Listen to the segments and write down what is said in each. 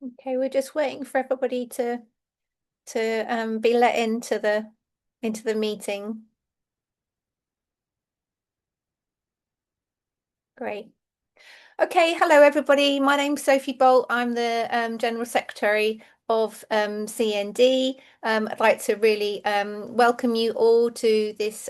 Okay, we're just waiting for everybody to be let into the meeting. Great. Okay, hello everybody. My name's Sophie Bolt. I'm the General Secretary of CND. I'd like to really welcome you all to this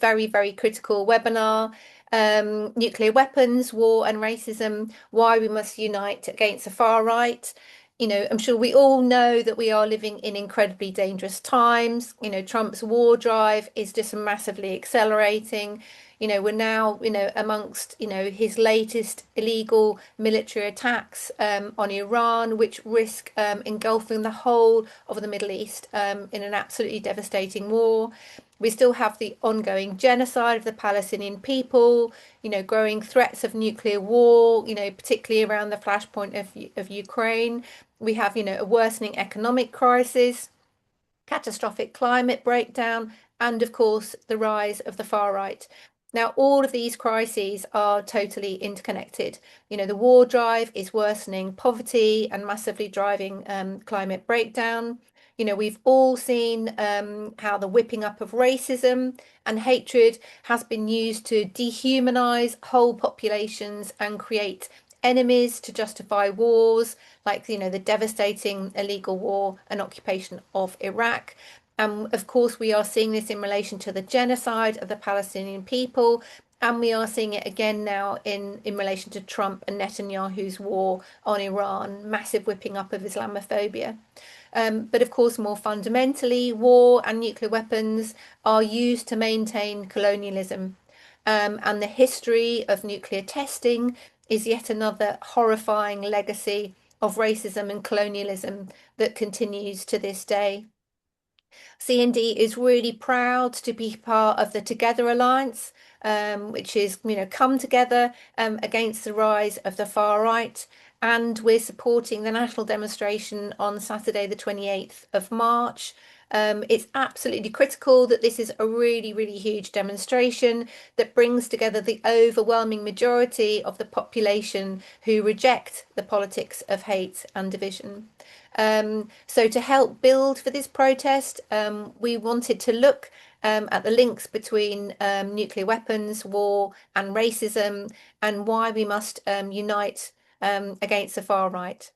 very, very critical webinar. Nuclear weapons, war and racism, why we must unite against the far right. I'm sure we all know that we are living in incredibly dangerous times. Trump's war drive is just massively accelerating. We're now, amongst, his latest illegal military attacks on Iran, which risk engulfing the whole of the Middle East in an absolutely devastating war. We still have the ongoing genocide of the Palestinian people, growing threats of nuclear war, particularly around the flashpoint of Ukraine. We have, a worsening economic crisis, catastrophic climate breakdown, and of course, the rise of the far right. Now, all of these crises are totally interconnected. The war drive is worsening poverty and massively driving climate breakdown. We've all seen how the whipping up of racism and hatred has been used to dehumanize whole populations and create enemies to justify wars, like the devastating illegal war and occupation of Iraq. And of course, we are seeing this in relation to the genocide of the Palestinian people, and we are seeing it again now in relation to Trump and Netanyahu's war on Iran, massive whipping up of Islamophobia. But of course, more fundamentally, war and nuclear weapons are used to maintain colonialism. And the history of nuclear testing is yet another horrifying legacy of racism and colonialism that continues to this day. CND is really proud to be part of the Together Alliance, which is, come together against the rise of the far right. And we're supporting the national demonstration on Saturday, the 28th of March. It's absolutely critical that this is a really, really huge demonstration that brings together the overwhelming majority of the population who reject the politics of hate and division. So to help build for this protest, we wanted to look at the links between nuclear weapons, war and racism, and why we must unite against the far right.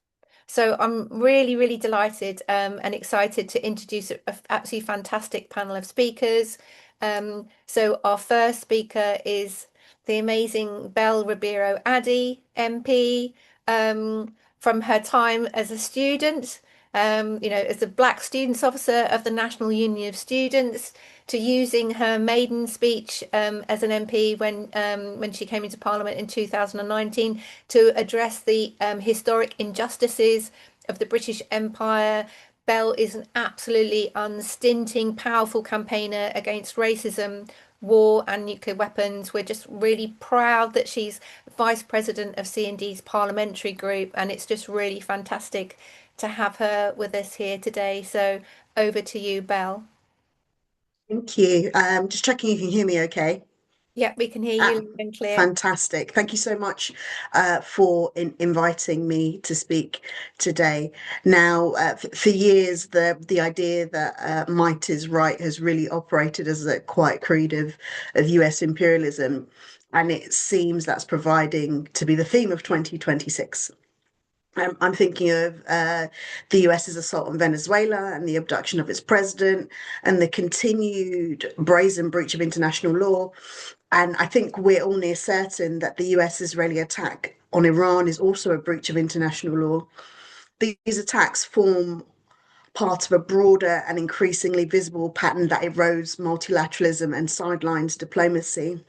So I'm really, really delighted and excited to introduce an absolutely fantastic panel of speakers. So our first speaker is the amazing Belle Ribeiro Addy, MP, from her time as a student, as a Black Students Officer of the National Union of Students, to using her maiden speech as an MP when she came into Parliament in 2019 to address the historic injustices of the British Empire. Belle is an absolutely unstinting, powerful campaigner against racism, war and nuclear weapons. We're just really proud that she's Vice President of CND's parliamentary group, and it's just really fantastic to have her with us here today. So over to you, Belle. Thank you. Just checking you can hear me okay. Yep, we can hear you Ah, loud and clear. fantastic. Thank you so much for inviting me to speak today. Now, for years, the idea that might is right has really operated as a quiet creed of US imperialism, and it seems that's proving to be the theme of 2026. I'm thinking of the US's assault on Venezuela and the abduction of its president and the continued brazen breach of international law. And I think we're all near certain that the US-Israeli attack on Iran is also a breach of international law. These attacks form part of a broader and increasingly visible pattern that erodes multilateralism and sidelines diplomacy.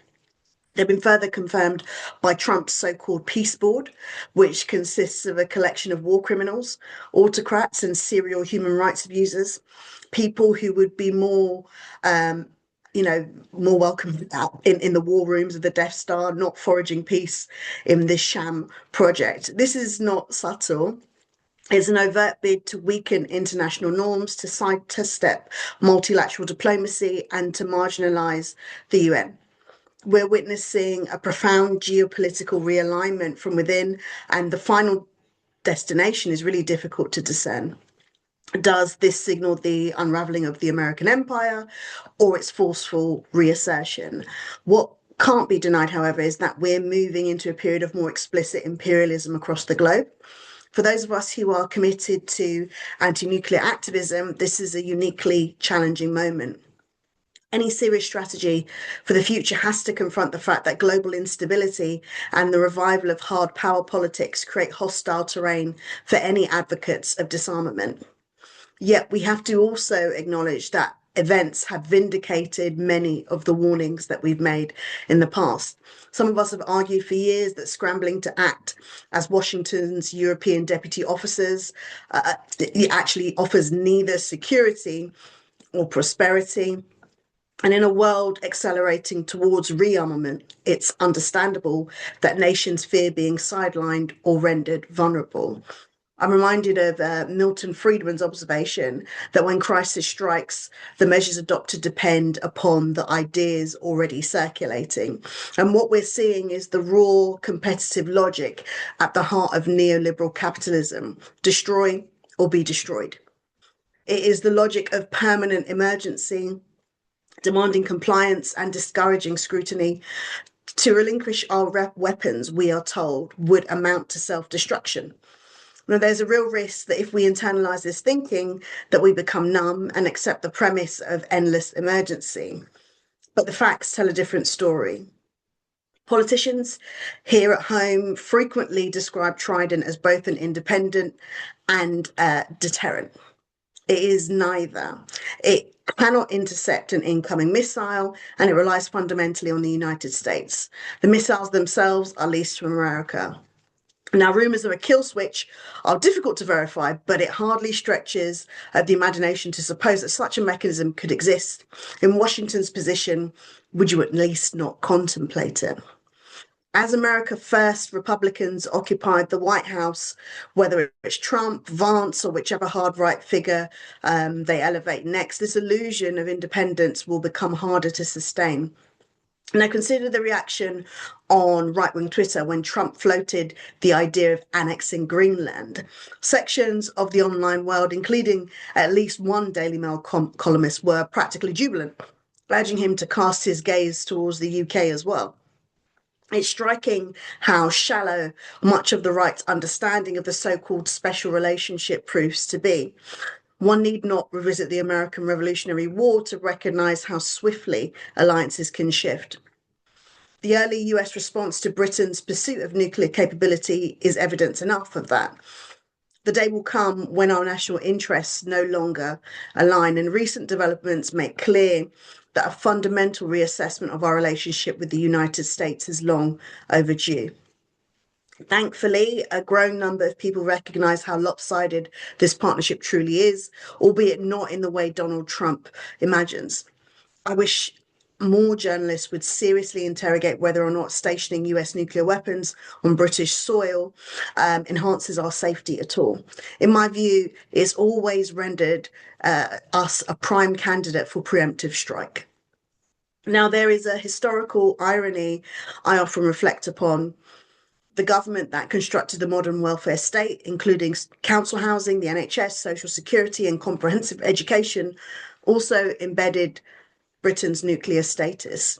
They've been further confirmed by Trump's so-called peace board, which consists of a collection of war criminals, autocrats, and serial human rights abusers, people who would be more welcome in the war rooms of the Death Star, not foraging peace in this sham project. This is not subtle. It's an overt bid to weaken international norms, to sidestep multilateral diplomacy, and to marginalize the UN. We're witnessing a profound geopolitical realignment from within, and the final destination is really difficult to discern. Does this signal the unraveling of the American empire or its forceful reassertion? What can't be denied, however, is that we're moving into a period of more explicit imperialism across the globe. For those of us who are committed to anti-nuclear activism, this is a uniquely challenging moment. Any serious strategy for the future has to confront the fact that global instability and the revival of hard power politics create hostile terrain for any advocates of disarmament. Yet we have to also acknowledge that events have vindicated many of the warnings that we've made in the past. Some of us have argued for years that scrambling to act as Washington's European deputy officers actually offers neither security or prosperity. And in a world accelerating towards rearmament, it's understandable that nations fear being sidelined or rendered vulnerable. I'm reminded of Milton Friedman's observation that when crisis strikes, the measures adopted depend upon the ideas already circulating. And what we're seeing is the raw competitive logic at the heart of neoliberal capitalism: destroy or be destroyed. It is the logic of permanent emergency, demanding compliance and discouraging scrutiny. To relinquish our weapons, we are told, would amount to self-destruction. Now, there's a real risk that if we internalize this thinking, that we become numb and accept the premise of endless emergency. But the facts tell a different story. Politicians here at home frequently describe Trident as both an independent and a deterrent. It is neither. It cannot intercept an incoming missile, and it relies fundamentally on the United States. The missiles themselves are leased from America. Now, rumours of a kill switch are difficult to verify, but it hardly stretches the imagination to suppose that such a mechanism could exist. In Washington's position, would you at least not contemplate it? As America First Republicans occupied the White House, whether it's Trump, Vance, or whichever hard right figure they elevate next, this illusion of independence will become harder to sustain. Now, consider the reaction on right-wing Twitter when Trump floated the idea of annexing Greenland. Sections of the online world, including at least one Daily Mail columnist, were practically jubilant, urging him to cast his gaze towards the UK as well. It's striking how shallow much of the right's understanding of the so-called special relationship proves to be. One need not revisit the American Revolutionary War to recognise how swiftly alliances can shift. The early US response to Britain's pursuit of nuclear capability is evidence enough of that. The day will come when our national interests no longer align, and recent developments make clear that a fundamental reassessment of our relationship with the United States is long overdue. Thankfully, a growing number of people recognise how lopsided this partnership truly is, albeit not in the way Donald Trump imagines. I wish more journalists would seriously interrogate whether or not stationing US nuclear weapons on British soil enhances our safety at all. In my view, it's always rendered us a prime candidate for preemptive strike. Now, there is a historical irony I often reflect upon. The government that constructed the modern welfare state, including council housing, the NHS, social security, and comprehensive education, also embedded Britain's nuclear status.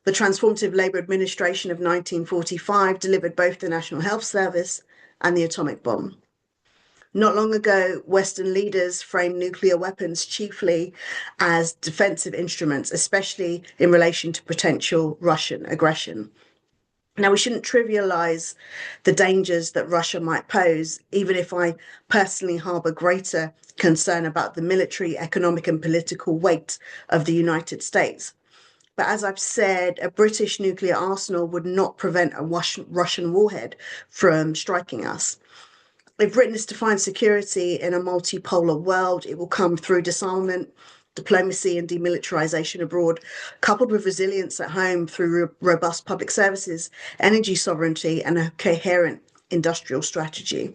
The transformative Labour administration of 1945 delivered both the National Health Service and the atomic bomb. Not long ago, Western leaders framed nuclear weapons chiefly as defensive instruments, especially in relation to potential Russian aggression. Now, we shouldn't trivialize the dangers that Russia might pose, even if I personally harbour greater concern about the military, economic, and political weight of the United States. But as I've said, a British nuclear arsenal would not prevent a Russian warhead from striking us. If Britain is to find security in a multipolar world, it will come through disarmament, diplomacy, and demilitarization abroad, coupled with resilience at home through robust public services, energy sovereignty, and a coherent industrial strategy.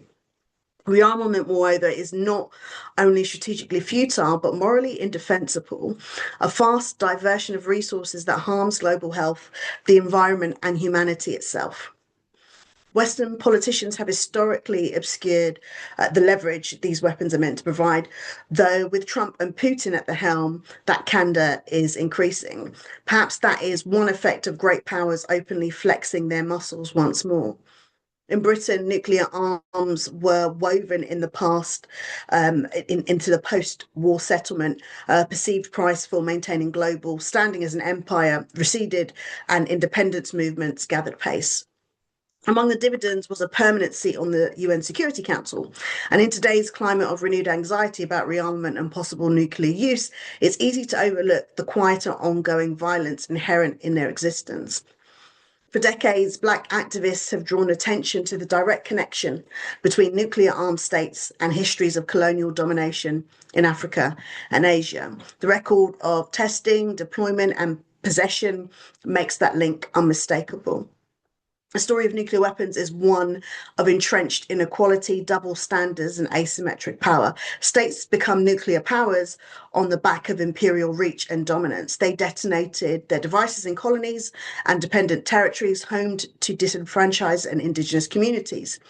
Rearmament, moreover, is not only strategically futile, but morally indefensible, a fast diversion of resources that harms global health, the environment, and humanity itself. Western politicians have historically obscured the leverage these weapons are meant to provide, though with Trump and Putin at the helm, that candor is increasing. Perhaps that is one effect of great powers openly flexing their muscles once more. In Britain, nuclear arms were woven in the past into the post-war settlement. Perceived price for maintaining global standing as an empire receded, and independence movements gathered pace. Among the dividends was a permanent seat on the UN Security Council. And in today's climate of renewed anxiety about rearmament and possible nuclear use, it's easy to overlook the quieter ongoing violence inherent in their existence. For decades, Black activists have drawn attention to the direct connection between nuclear armed states and histories of colonial domination in Africa and Asia. The record of testing, deployment, and possession makes that link unmistakable. The story of nuclear weapons is one of entrenched inequality, double standards, and asymmetric power. States become nuclear powers on the back of imperial reach and dominance. They detonated their devices in colonies and dependent territories homed to disenfranchised and indigenous communities.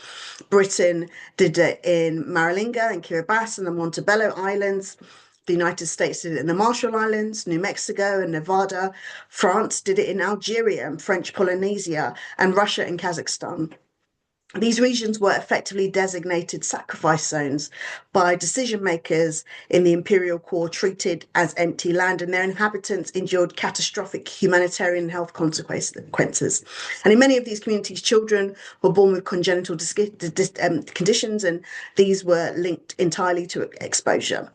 Britain did it in Maralinga and Kiribati and the Montebello Islands. The United States did it in the Marshall Islands, New Mexico and Nevada. France did it in Algeria and French Polynesia, and Russia and Kazakhstan. These regions were effectively designated sacrifice zones by decision makers in the imperial core, treated as empty land, and their inhabitants endured catastrophic humanitarian and health consequences. And in many of these communities, children were born with congenital conditions, and these were linked entirely to exposure.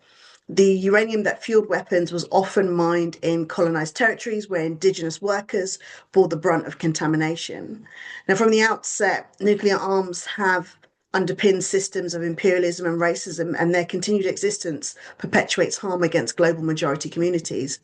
The uranium that fueled weapons was often mined in colonized territories where indigenous workers bore the brunt of contamination. Now, from the outset, nuclear arms have underpinned systems of imperialism and racism, and their continued existence perpetuates harm against global majority communities.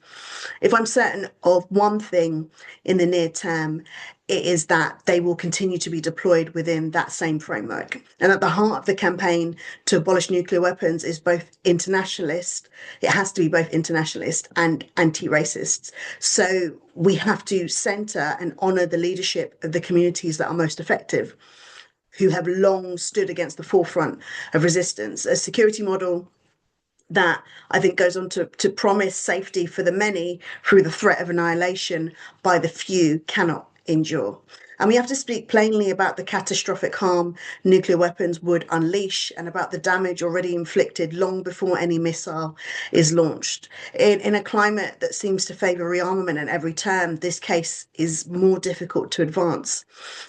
If I'm certain of one thing in the near term, it is that they will continue to be deployed within that same framework. And at the heart of the campaign to abolish nuclear weapons is both internationalist, it has to be both internationalist and anti-racist. So we have to centre and honour the leadership of the communities that are most effective, who have long stood against the forefront of resistance. A security model that I think goes on to promise safety for the many through the threat of annihilation by the few cannot endure. And we have to speak plainly about the catastrophic harm nuclear weapons would unleash and about the damage already inflicted long before any missile is launched. In a climate that seems to favour rearmament at every turn, this case is more difficult to advance.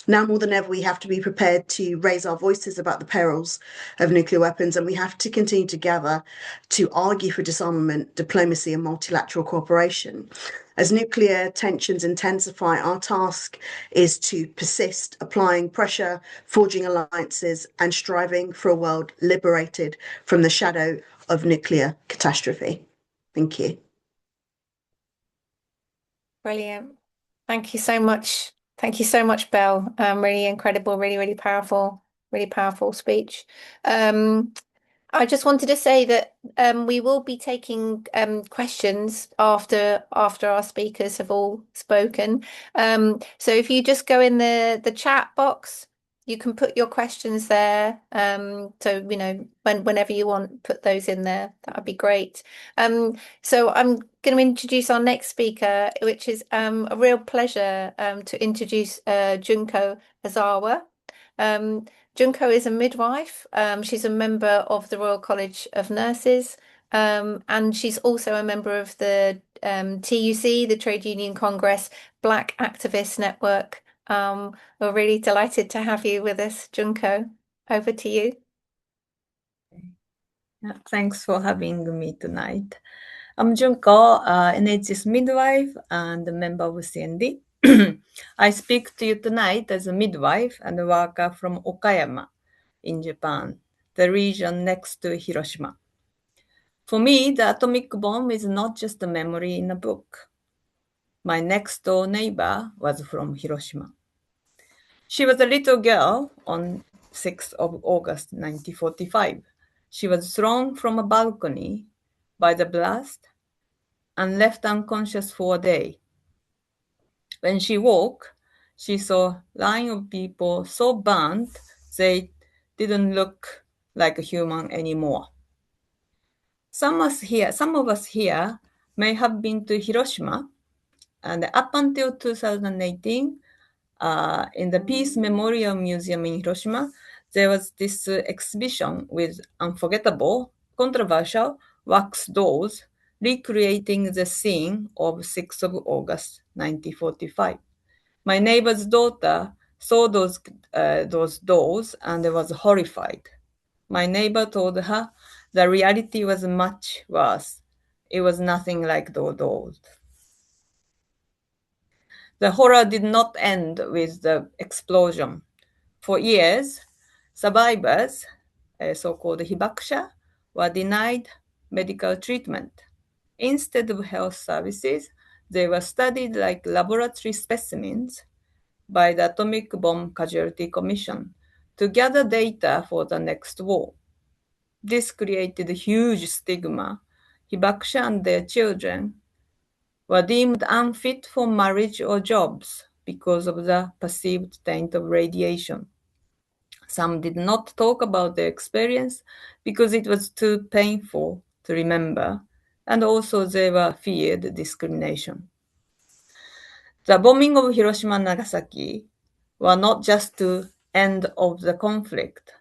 Now more than ever, we have to be prepared to raise our voices about the perils of nuclear weapons, and we have to continue to gather to argue for disarmament, diplomacy, and multilateral cooperation. As nuclear tensions intensify, our task is to persist, applying pressure, forging alliances, and striving for a world liberated from the shadow of nuclear catastrophe. Thank you. Brilliant. Thank you so much. Thank you so much, Belle. Really incredible, really powerful speech. I just wanted to say that we will be taking questions after our speakers have all spoken. So if you just go in the chat box, you can put your questions there. So whenever you want, put those in there. That would be great. So I'm going to introduce our next speaker, which is a real pleasure to introduce Junko Azawa. Junko is a midwife. She's a member of the Royal College of Nurses, and she's also a member of the TUC, the Trade Union Congress Black Activist Network. We're really delighted to have you with us, Junko. Over to you. Thanks for having me tonight. I'm Junko, NHS midwife and a member of CND. I speak to you tonight as a midwife and a worker from Okayama in Japan, the region next to Hiroshima. For me, the atomic bomb is not just a memory in a book. My next door neighbor was from Hiroshima. She was a little girl on 6th of August 1945. She was thrown from a balcony by the blast and left unconscious for a day. When she woke, she saw a line of people so burnt they didn't look like a human anymore. Some of us here may have been to Hiroshima, and up until 2018, in the Peace Memorial Museum in Hiroshima, there was this exhibition with unforgettable, controversial wax dolls recreating the scene of 6th of August 1945. My neighbor's daughter saw those dolls and was horrified. My neighbor told her the reality was much worse. It was nothing like those dolls. The horror did not end with the explosion. For years, survivors, so-called hibakusha, were denied medical treatment. Instead of health services, they were studied like laboratory specimens by the Atomic Bomb Casualty Commission to gather data for the next war. This created a huge stigma. Hibakusha and their children were deemed unfit for marriage or jobs because of the perceived taint of radiation. Some did not talk about their experience because it was too painful to remember, and also they were feared discrimination. The bombing of Hiroshima and Nagasaki were not just the end of the conflict,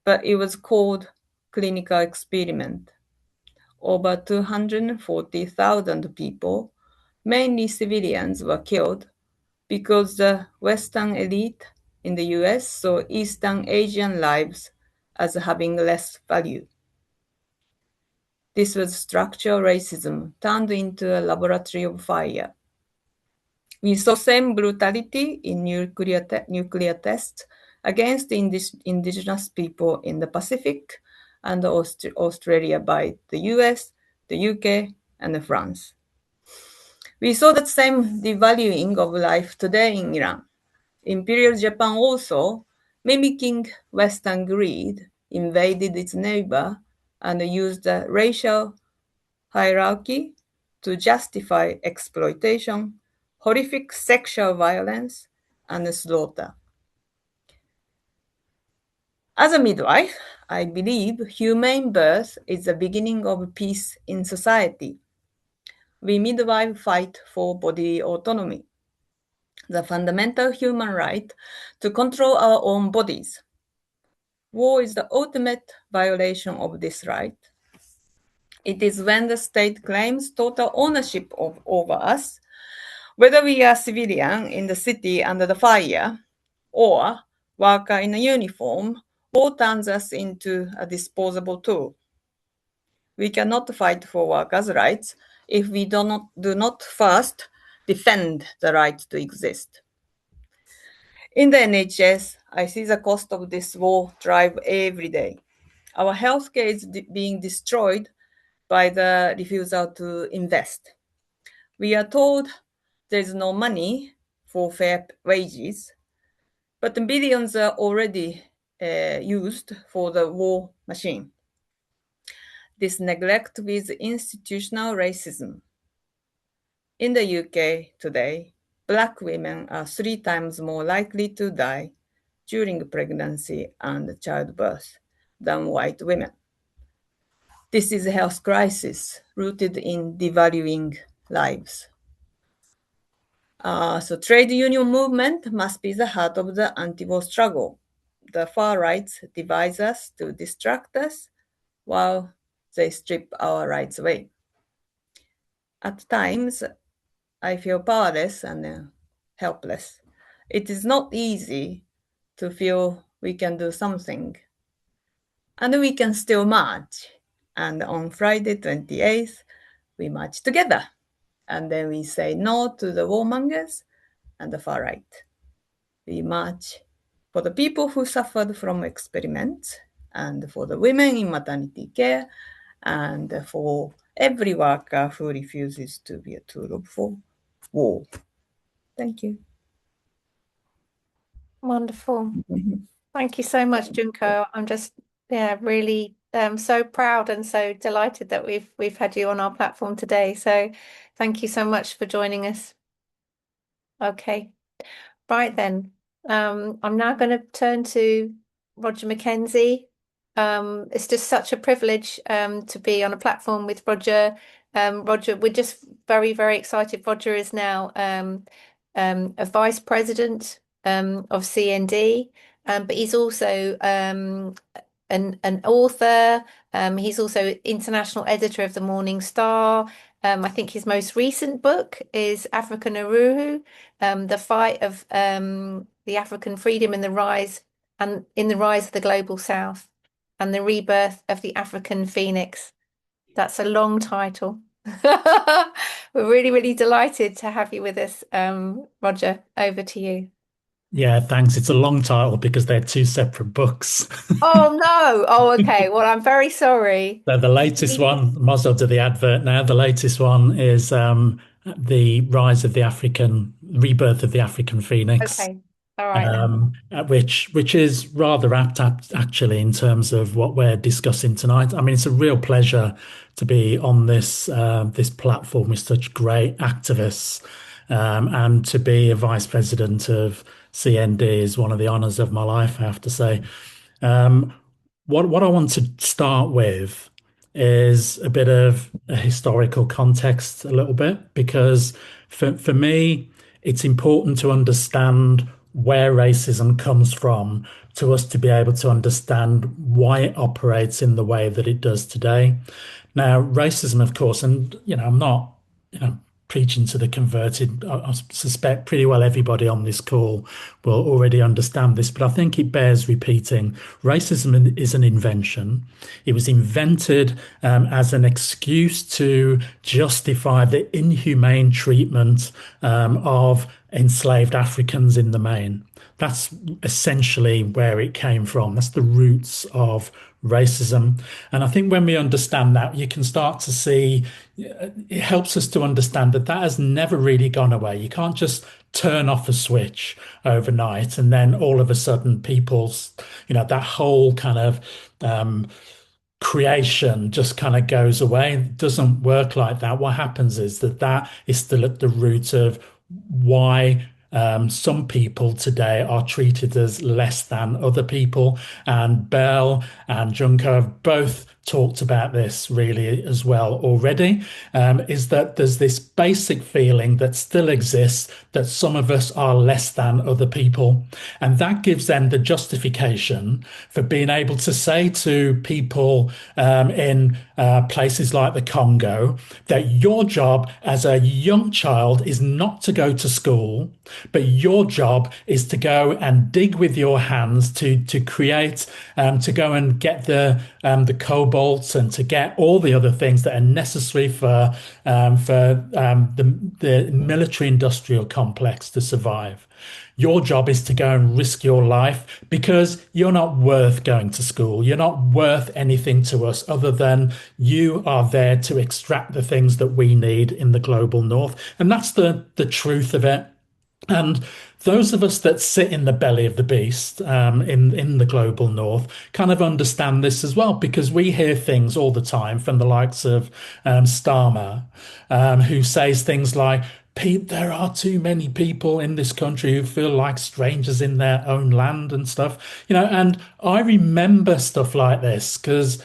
but it was called clinical experiment. Over 240,000 people, mainly civilians, were killed because the Western elite in the US saw Eastern Asian lives as having less value. This was structural racism turned into a laboratory of fire. We saw same brutality in nuclear tests against indigenous people in the Pacific and Australia by the US, the UK, and France. We saw that same devaluing of life today in Iran. Imperial Japan also, mimicking Western greed, invaded its neighbor and used the racial hierarchy to justify exploitation, horrific sexual violence, and slaughter. As a midwife, I believe humane birth is the beginning of peace in society. We midwives fight for bodily autonomy, the fundamental human right to control our own bodies. War is the ultimate violation of this right. It is when the state claims total ownership over us, whether we are civilian in the city under the fire or worker in a uniform, war turns us into a disposable tool. We cannot fight for workers' rights if we do not first defend the right to exist. In the NHS, I see the cost of this war drive every day. Our healthcare is being destroyed by the refusal to invest. We are told there is no money for fair wages, but the billions are already used for the war machine. This neglect with institutional racism. In the UK today, Black women are 3 times more likely to die during pregnancy and childbirth than white women. This is a health crisis rooted in devaluing lives. So trade union movement must be the heart of the anti-war struggle. The far right divide us to distract us while they strip our rights away. At times, I feel powerless and helpless. It is not easy to feel we can do something. And we can still march. And on Friday 28th, we march together. And then we say no to the warmongers and the far right. We march for the people who suffered from experiments and for the women in maternity care and for every worker who refuses to be a tool for war. Thank you. Wonderful. Thank you so much, Junko. I'm just really so proud and so delighted that we've had you on our platform today. So thank you so much for joining us. Okay. Right then. I'm now going to turn to Roger Mackenzie. It's just such a privilege to be on a platform with Roger. Roger, we're just very, very excited. Roger is now a vice president of CND, but he's also an author. He's also international editor of the Morning Star. I think his most recent book is African Uruhu, the fight of the African freedom in the rise of the global South and the rebirth of the African Phoenix. That's a long title. We're really, really delighted to have you with us, Roger. Over to you. Yeah, thanks. It's a long title because they're two separate books. Oh no. Oh, okay. Well, I'm very sorry. So the latest one, might as well do the advert now. The latest one is the rise of the African, rebirth of the African Phoenix, Okay. All right then. which is rather apt actually in terms of what we're discussing tonight. I mean, it's a real pleasure to be on this platform with such great activists, and to be a vice president of CND is one of the honours of my life, I have to say. Um, what I want to start with is a bit of a historical context, a little bit, because for me, it's important to understand where racism comes from to us to be able to understand why it operates in the way that it does today. Now, racism, of course, and I'm not, preaching to the converted. I suspect pretty well everybody on this call will already understand this, but I think it bears repeating. Racism is an invention. It was invented as an excuse to justify the inhumane treatment of enslaved Africans in the main. That's essentially where it came from. That's the roots of racism. And I think when we understand that, you can start to see it helps us to understand that that has never really gone away. You can't just turn off a switch overnight and then all of a sudden people's, that whole kind of creation just kind of goes away. It doesn't work like that. What happens is that is still at the root of why some people today are treated as less than other people. And Bell and Junko have both talked about this really as well already, is that there's this basic feeling that still exists that some of us are less than other people. And that gives them the justification for being able to say to people in places like the Congo that your job as a young child is not to go to school, but your job is to go and dig with your hands to create, to go and get the cobalts and to get all the other things that are necessary for the military-industrial complex to survive. Your job is to go and risk your life because you're not worth going to school. You're not worth anything to us other than you are there to extract the things that we need in the global north. And that's the truth of it. And those of us that sit in the belly of the beast in the global north kind of understand this as well, because we hear things all the time from the likes of Starmer, who says things like, Pete, there are too many people in this country who feel like strangers in their own land and stuff, and I remember stuff like this because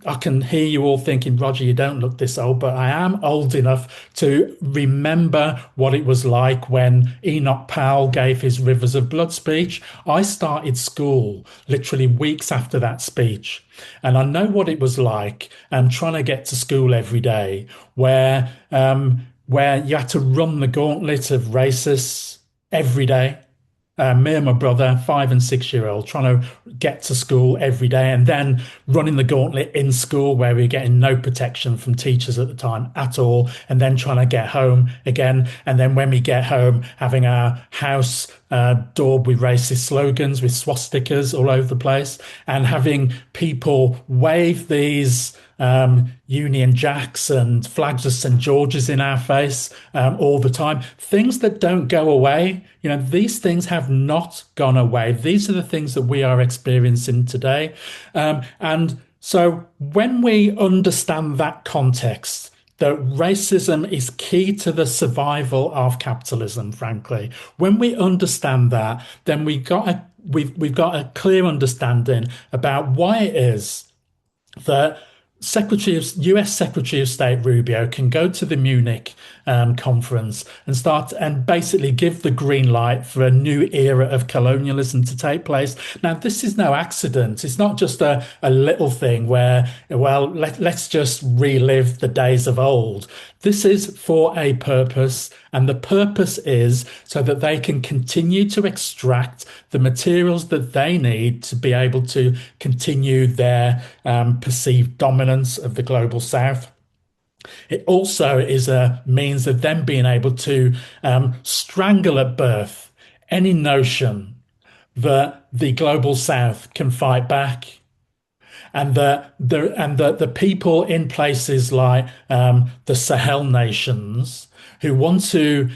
I can hear you all thinking, Roger, you don't look this old, but I am old enough to remember what it was like when Enoch Powell gave his Rivers of Blood speech. I started school literally weeks after that speech. And I know what it was like trying to get to school every day where you had to run the gauntlet of racists every day. Me and my brother, 5 and 6 year old, trying to get to school every day and then running the gauntlet in school where we were getting no protection from teachers at the time at all. And then trying to get home again. And then when we get home, having our house daubed with racist slogans, with swastikas all over the place, and having people wave these Union Jacks and flags of St. George's in our face all the time. Things that don't go away. These things have not gone away. These are the things that we are experiencing today. And so when we understand that context, that racism is key to the survival of capitalism, frankly. When we understand that, then we've got a clear understanding about why it is that US Secretary of State Rubio can go to the Munich conference and start and basically give the green light for a new era of colonialism to take place. Now, this is no accident. It's not just a little thing where, well, let's just relive the days of old. This is for a purpose, and the purpose is so that they can continue to extract the materials that they need to be able to continue their perceived dominance of the global south. It also is a means of them being able to strangle at birth any notion that the global south can fight back, and the people in places like the Sahel nations who want to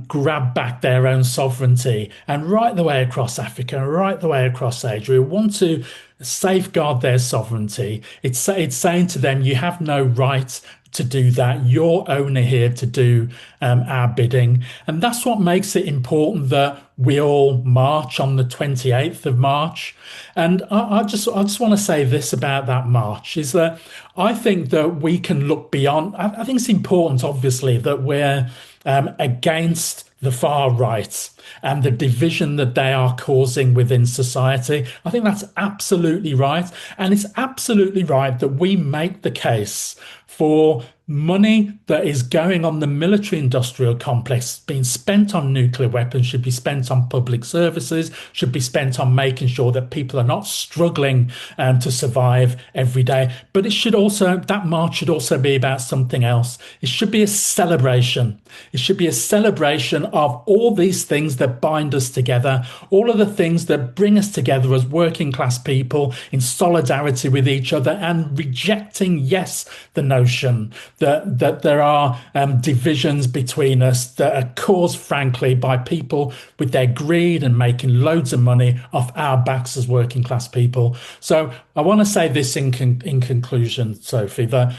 grab back their own sovereignty, and right the way across Africa, right the way across Asia, who want to safeguard their sovereignty. It's saying to them, you have no right to do that. You're only here to do our bidding. And that's what makes it important that we all march on the 28th of March. And I just want to say this about that march, is that I think that we can look beyond. I think it's important, obviously, that we're against the far right and the division that they are causing within society. I think that's absolutely right. And it's absolutely right that we make the case for money that is going on the military industrial complex, being spent on nuclear weapons, should be spent on public services, should be spent on making sure that people are not struggling to survive every day. But it should also, that march should also be about something else. It should be a celebration. It should be a celebration of all these things that bind us together, all of the things that bring us together as working class people in solidarity with each other, and rejecting, yes, the notion that there are divisions between us that are caused, frankly, by people with their greed and making loads of money off our backs as working class people. So I want to say this in conclusion, Sophie, that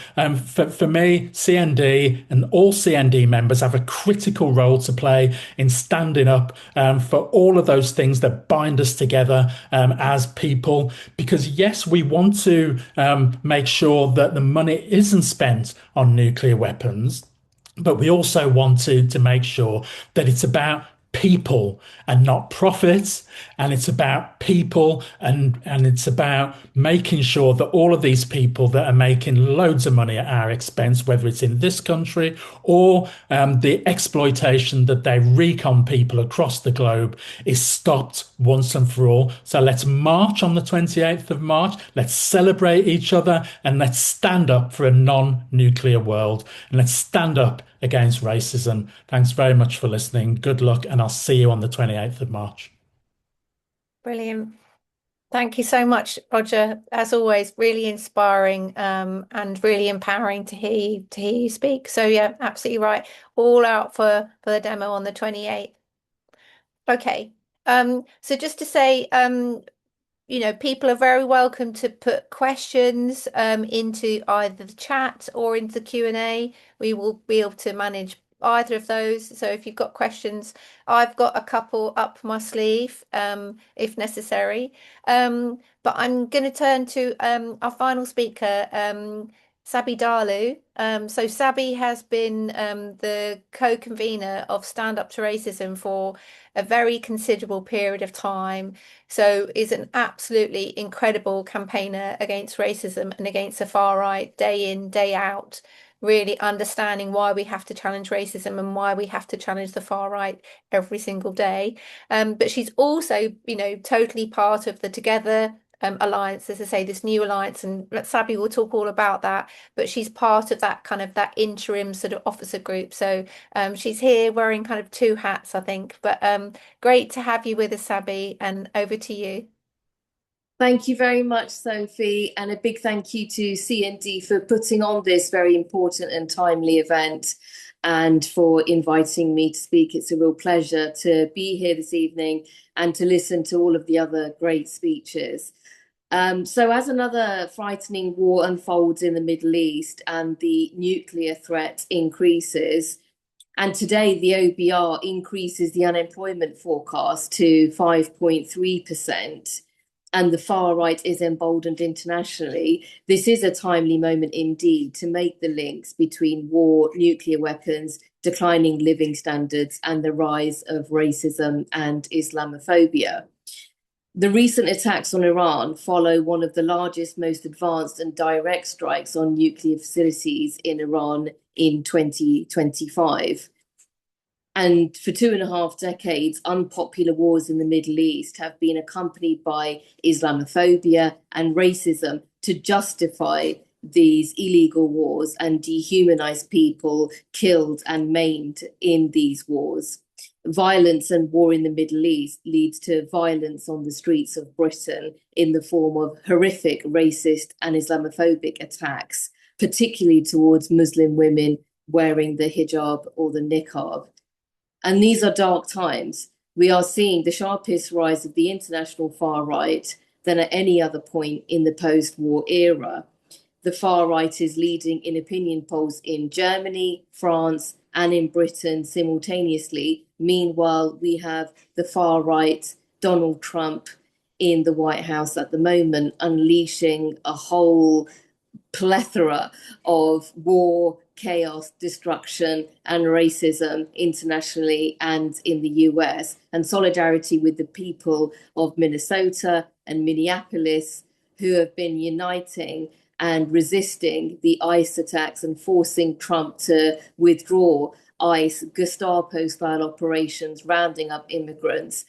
for me, CND and all CND members have a critical role to play in standing up for all of those things that bind us together as people. Because yes, we want to make sure that the money isn't spent on nuclear weapons, but we also want to make sure that it's about people and not profits, and it's about people, and it's about making sure that all of these people that are making loads of money at our expense, whether it's in this country or the exploitation that they wreak on people across the globe, is stopped once and for all. So let's march on the 28th of March, let's celebrate each other, and let's stand up for a non-nuclear world, and let's stand up against racism. Thanks very much for listening. Good luck, and I'll see you on the 28th of March. Brilliant. Thank you so much, Roger. As always, really inspiring and really empowering to hear you speak. So yeah, absolutely right. All out for the demo on the 28th. Okay. So just to say, people are very welcome to put questions into either the chat or into the Q&A. We will be able to manage either of those. So if you've got questions, I've got a couple up my sleeve if necessary. But I'm going to turn to our final speaker, Sabi Dalu. So Sabi has been the co-convener of Stand Up to Racism for a very considerable period of time. So is an absolutely incredible campaigner against racism and against the far right, day in, day out, really understanding why we have to challenge racism and why we have to challenge the far right every single day. But she's also, totally part of the Together alliance, as I say, this new alliance, and Sabi will talk all about that, but she's part of that kind of that interim sort of officer group. So she's here wearing kind of two hats, I think, but great to have you with us, Sabi, and over to you. Thank you very much, Sophie, and a big thank you to CND for putting on this very important and timely event and for inviting me to speak. It's a real pleasure to be here this evening and to listen to all of the other great speeches. So as another frightening war unfolds in the Middle East and the nuclear threat increases, and today the OBR increases the unemployment forecast to 5.3%, and the far right is emboldened internationally, this is a timely moment indeed to make the links between war, nuclear weapons, declining living standards, and the rise of racism and Islamophobia. The recent attacks on Iran follow one of the largest, most advanced and direct strikes on nuclear facilities in Iran in 2025. And for 2.5 decades, unpopular wars in the Middle East have been accompanied by Islamophobia and racism to justify these illegal wars and dehumanize people killed and maimed in these wars. Violence and war in the Middle East leads to violence on the streets of Britain in the form of horrific racist and Islamophobic attacks, particularly towards Muslim women wearing the hijab or the niqab. And these are dark times. We are seeing the sharpest rise of the international far right than at any other point in the post-war era. The far right is leading in opinion polls in Germany, France, and in Britain simultaneously. Meanwhile, we have the far right, Donald Trump, in the White House at the moment, unleashing a whole plethora of war, chaos, destruction, and racism internationally and in the US, and solidarity with the people of Minnesota and Minneapolis who have been uniting and resisting the ICE attacks and forcing Trump to withdraw ICE Gestapo-style operations, rounding up immigrants.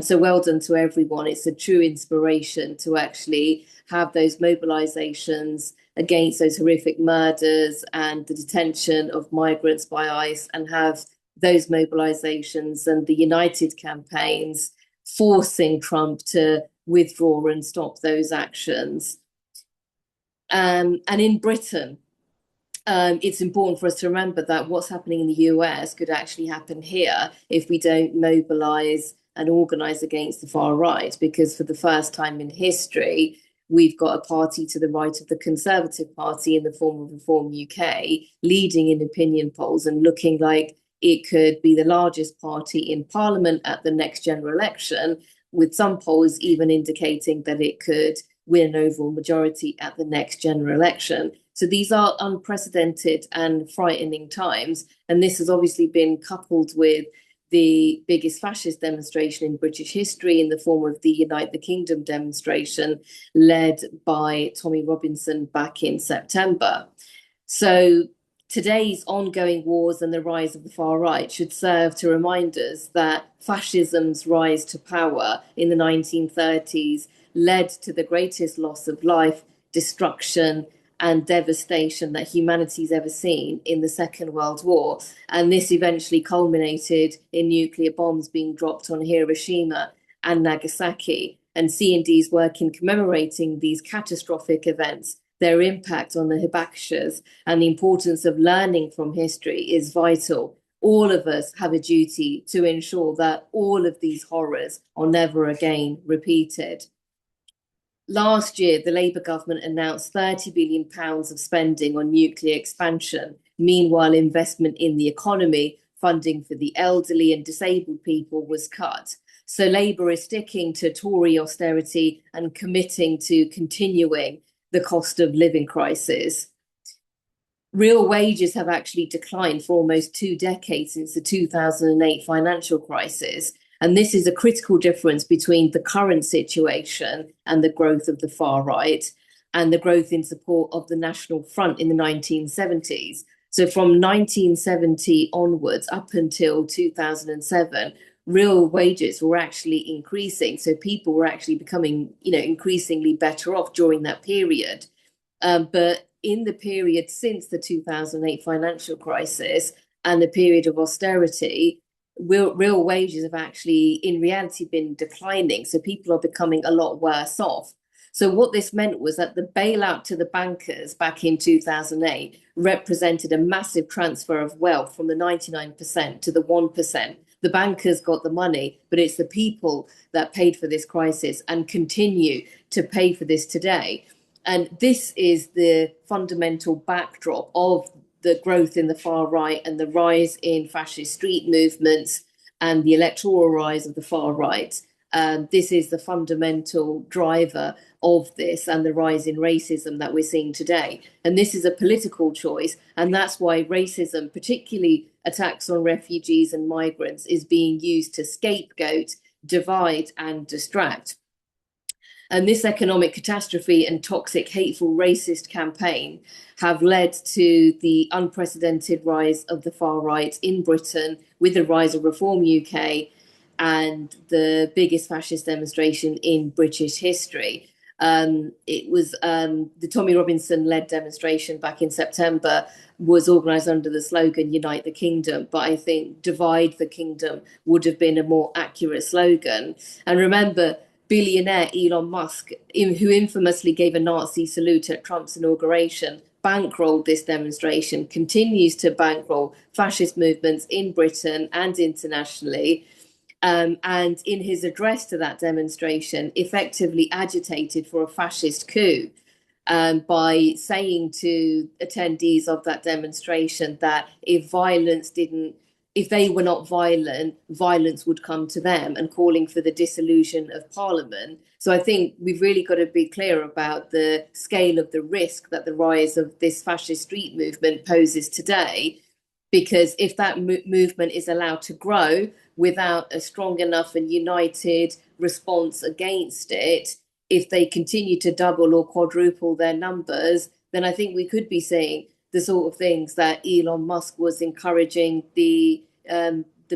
So well done to everyone. It's a true inspiration to actually have those mobilizations against those horrific murders and the detention of migrants by ICE, and have those mobilizations and the united campaigns forcing Trump to withdraw and stop those actions. And in Britain, it's important for us to remember that what's happening in the US could actually happen here if we don't mobilize and organize against the far right, because for the first time in history, we've got a party to the right of the Conservative Party in the form of Reform UK leading in opinion polls and looking like it could be the largest party in Parliament at the next general election, with some polls even indicating that it could win an overall majority at the next general election. So these are unprecedented and frightening times. And this has obviously been coupled with the biggest fascist demonstration in British history in the form of the Unite the Kingdom demonstration led by Tommy Robinson back in September. So today's ongoing wars and the rise of the far right should serve to remind us that fascism's rise to power in the 1930s led to the greatest loss of life, destruction, and devastation that humanity's ever seen in the Second World War. And this eventually culminated in nuclear bombs being dropped on Hiroshima and Nagasaki. And C&D's work in commemorating these catastrophic events, their impact on the Hibakushas, and the importance of learning from history is vital. All of us have a duty to ensure that all of these horrors are never again repeated. Last year, the Labour government announced £30 billion of spending on nuclear expansion. Meanwhile, investment in the economy, funding for the elderly and disabled people was cut. So Labour is sticking to Tory austerity and committing to continuing the cost of living crisis. Real wages have actually declined for almost 2 decades since the 2008 financial crisis. And this is a critical difference between the current situation and the growth of the far right and the growth in support of the National Front in the 1970s. So from 1970 onwards, up until 2007, real wages were actually increasing. So people were actually becoming, increasingly better off during that period. But in the period since the 2008 financial crisis and the period of austerity, real wages have actually, in reality, been declining. So people are becoming a lot worse off. So what this meant was that the bailout to the bankers back in 2008 represented a massive transfer of wealth from the 99% to the 1%, The bankers got the money, but it's the people that paid for this crisis and continue to pay for this today. And this is the fundamental backdrop of the growth in the far right and the rise in fascist street movements and the electoral rise of the far right. This is the fundamental driver of this and the rise in racism that we're seeing today. And this is a political choice. And that's why racism, particularly attacks on refugees and migrants, is being used to scapegoat, divide, and distract. And this economic catastrophe and toxic, hateful, racist campaign have led to the unprecedented rise of the far right in Britain, with the rise of Reform UK and the biggest fascist demonstration in British history. It was the Tommy Robinson-led demonstration back in September was organised under the slogan "Unite the Kingdom," but I think "Divide the Kingdom" would have been a more accurate slogan. And remember, billionaire Elon Musk, who infamously gave a Nazi salute at Trump's inauguration, bankrolled this demonstration, continues to bankroll fascist movements in Britain and internationally. And in his address to that demonstration, effectively agitated for a fascist coup by saying to attendees of that demonstration that if they were not violent, violence would come to them, and calling for the dissolution of Parliament. So I think we've really got to be clear about the scale of the risk that the rise of this fascist street movement poses today, because if that movement is allowed to grow without a strong enough and united response against it, if they continue to double or quadruple their numbers, then I think we could be seeing the sort of things that Elon Musk was encouraging the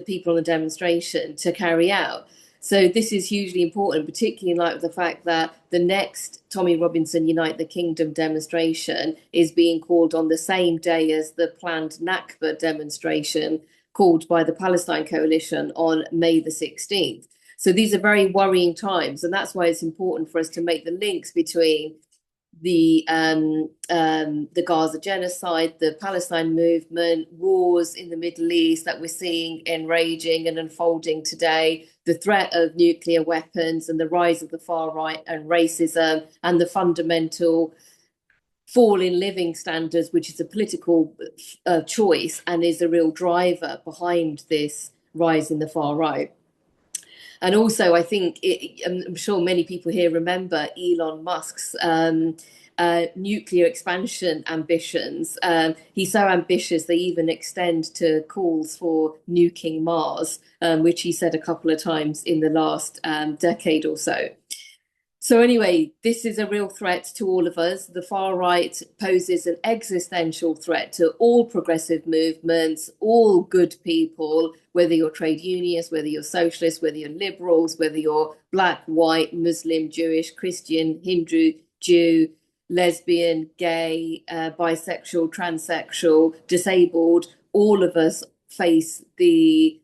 people in the demonstration to carry out. So this is hugely important, particularly in light of the fact that the next Tommy Robinson Unite the Kingdom demonstration is being called on the same day as the planned Nakba demonstration called by the Palestine Coalition on May the 16th. So these are very worrying times, and that's why it's important for us to make the links between the Gaza genocide, the Palestine movement, wars in the Middle East that we're seeing enraging and unfolding today, the threat of nuclear weapons and the rise of the far right and racism, and the fundamental fall in living standards, which is a political choice and is a real driver behind this rise in the far right. And also, I think I'm sure many people here remember Elon Musk's nuclear expansion ambitions. He's so ambitious, they even extend to calls for nuking Mars, which he said a couple of times in the last decade or so. So anyway, this is a real threat to all of us. The far right poses an existential threat to all progressive movements, all good people, whether you're trade unionists, whether you're socialists, whether you're liberals, whether you're black, white, Muslim, Jewish, Christian, Hindu, Jew, lesbian, gay, bisexual, transsexual, disabled. All of us face the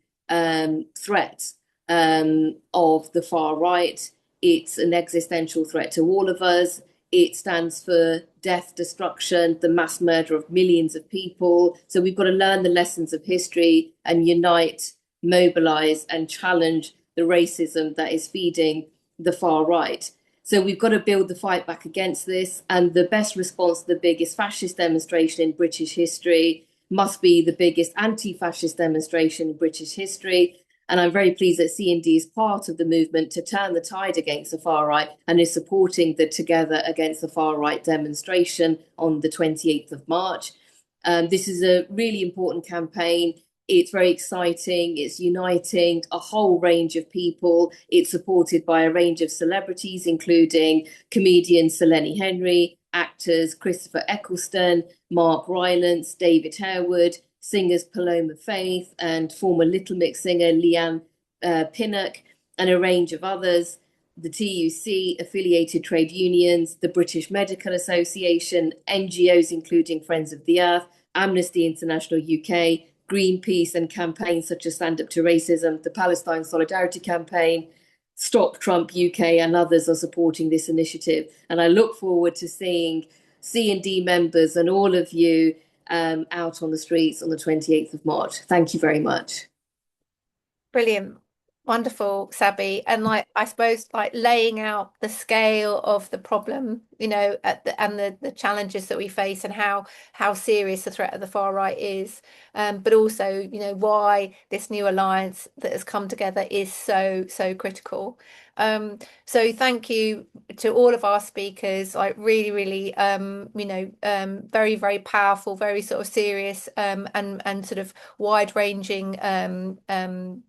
threat of the far right. It's an existential threat to all of us. It stands for death, destruction, the mass murder of millions of people. So we've got to learn the lessons of history and unite, mobilize, and challenge the racism that is feeding the far right. So we've got to build the fight back against this. And the best response to the biggest fascist demonstration in British history must be the biggest anti-fascist demonstration in British history. And I'm very pleased that CND is part of the movement to turn the tide against the far right and is supporting the Together Against the Far Right demonstration on the 28th of March. This is a really important campaign. It's very exciting. It's uniting a whole range of people. It's supported by a range of celebrities, including comedian Selene Henry, actors Christopher Eccleston, Mark Rylance, David Harewood, singers Paloma Faith and former Little Mix singer Leanne Pinnock, and a range of others, the TUC, affiliated trade unions, the British Medical Association, NGOs including Friends of the Earth, Amnesty International UK, Greenpeace, and campaigns such as Stand Up to Racism, the Palestine Solidarity Campaign, Stop Trump UK, and others are supporting this initiative. And I look forward to seeing C&D members and all of you out on the streets on the 28th of March. Thank you very much. Brilliant. Wonderful, Sabby. And like I suppose like laying out the scale of the problem, and the challenges that we face and how serious the threat of the far right is. But also, why this new alliance that has come together is so critical. So thank you to all of our speakers, like really, really very, very powerful, very sort of serious and sort of wide-ranging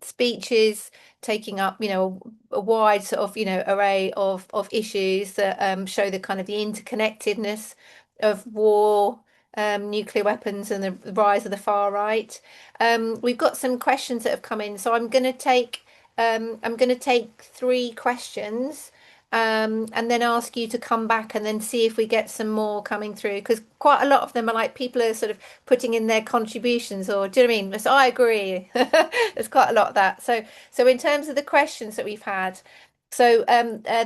speeches, taking up, a wide sort of, array of issues that show the kind of the interconnectedness of war, nuclear weapons, and the rise of the far right. We've got some questions that have come in, so I'm going to take three questions. And then ask you to come back and then see if we get some more coming through, because quite a lot of them are like people are sort of putting in their contributions, or do you know what I mean? So I agree. There's quite a lot of that. So in terms of the questions that we've had, so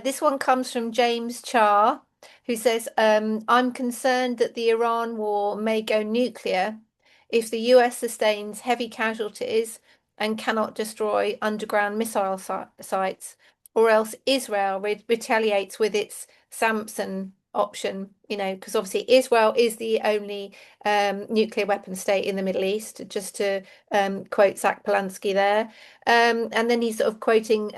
this one comes from James Char, who says, I'm concerned that the Iran war may go nuclear if the US sustains heavy casualties and cannot destroy underground missile sites, or else Israel retaliates with its Samson option, because obviously Israel is the only nuclear weapon state in the Middle East, just to quote Zach Polanski there. And then he's sort of quoting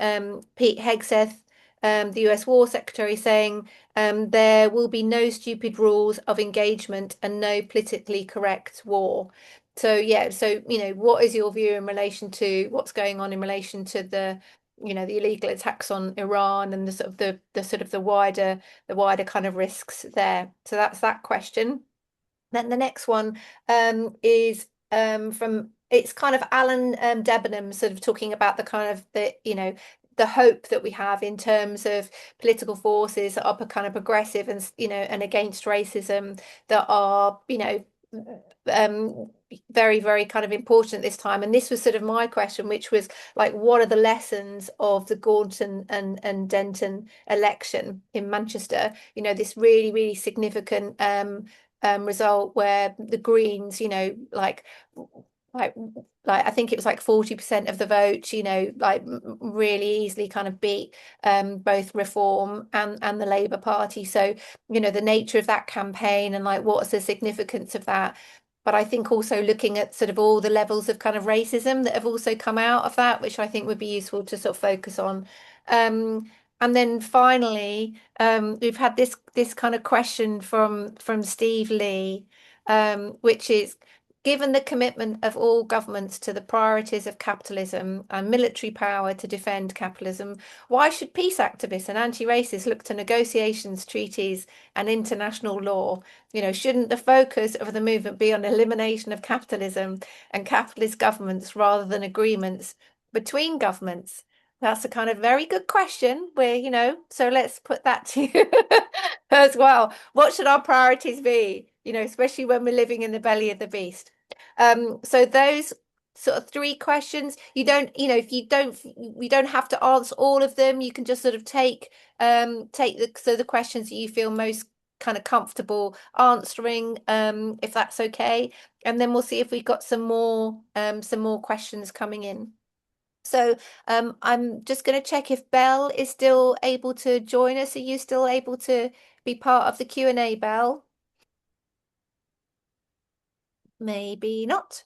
Pete Hegseth, the US War Secretary, saying there will be no stupid rules of engagement and no politically correct war. So yeah, so what is your view in relation to what's going on in relation to the the illegal attacks on Iran and the wider kind of risks there? So that's that question. Then the next one is from it's kind of Alan Debenham, sort of talking about the kind of the hope that we have in terms of political forces that are kind of progressive and and against racism, that are very, very kind of important this time. And this was sort of my question, which was like, what are the lessons of the Gorton and Denton election in Manchester? This really, really significant result where the Greens, like I think it was like 40% of the vote, like really easily kind of beat both Reform and the Labour Party. So, the nature of that campaign and like what's the significance of that. But I think also looking at sort of all the levels of kind of racism that have also come out of that, which I think would be useful to sort of focus on. And then finally, we've had this kind of question from Steve Lee, which is, given the commitment of all governments to the priorities of capitalism and military power to defend capitalism, why should peace activists and anti-racists look to negotiations, treaties, and international law? Shouldn't the focus of the movement be on elimination of capitalism and capitalist governments rather than agreements between governments? That's a kind of very good question where, so let's put that to you as well. What should our priorities be, especially when we're living in the belly of the beast? So those sort of three questions, you don't have to answer all of them. You can just sort of take the questions that you feel most kind of comfortable answering, if that's okay. And then we'll see if we've got some more questions coming in. So I'm just going to check if Belle is still able to join us. Are you still able to be part of the Q&A, Belle? Maybe not.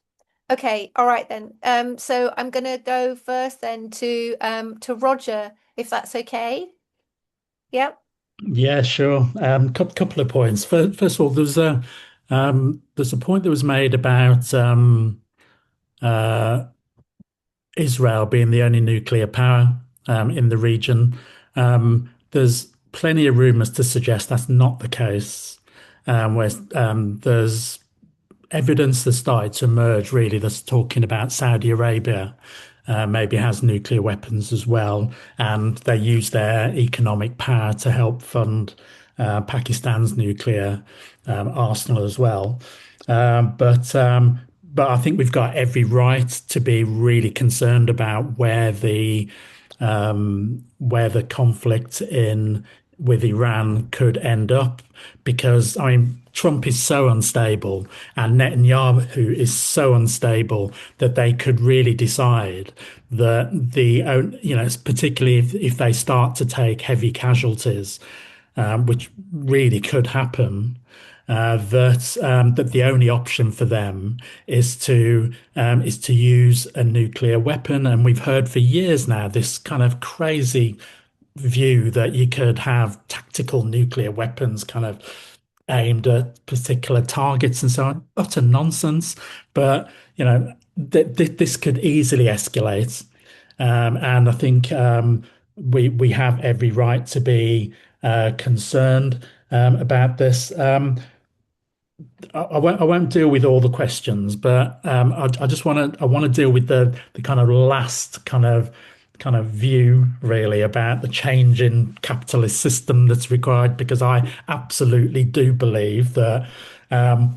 Okay, all right then. So I'm going to go first then to Roger, if that's okay. Yep. Yeah, sure. Couple of points. First of all, there's a point that was made about Israel being the only nuclear power in the region. There's plenty of rumours to suggest that's not the case. Where there's evidence that's started to emerge, really, that's talking about Saudi Arabia maybe has nuclear weapons as well, and they use their economic power to help fund Pakistan's nuclear arsenal as well. But I think we've got every right to be really concerned about where the conflict with Iran could end up, because I mean, Trump is so unstable and Netanyahu is so unstable that they could really decide that particularly if they start to take heavy casualties, which really could happen, that the only option for them is to use a nuclear weapon. And we've heard for years now this kind of crazy view that you could have tactical nuclear weapons kind of aimed at particular targets and so on. Utter nonsense. But this could easily escalate, and I think we have every right to be concerned about this. I won't deal with all the questions, but I just want to deal with the kind of last kind of view really about the change in capitalist system that's required, because I absolutely do believe that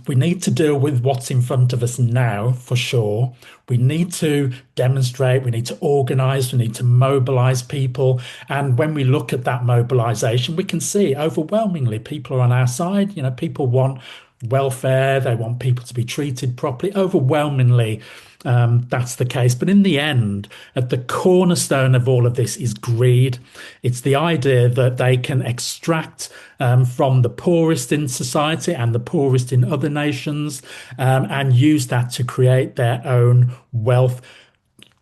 we need to deal with what's in front of us now, for sure. We need to demonstrate, we need to organise, we need to mobilise people. And when we look at that mobilisation, we can see overwhelmingly people are on our side. People want welfare, they want people to be treated properly. Overwhelmingly, that's the case. But in the end, at the cornerstone of all of this is greed. It's the idea that they can extract from the poorest in society and the poorest in other nations, and use that to create their own wealth.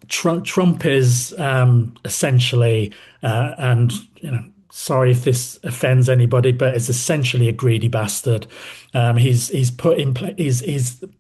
Trump is essentially, and sorry if this offends anybody, but is essentially a greedy bastard. He's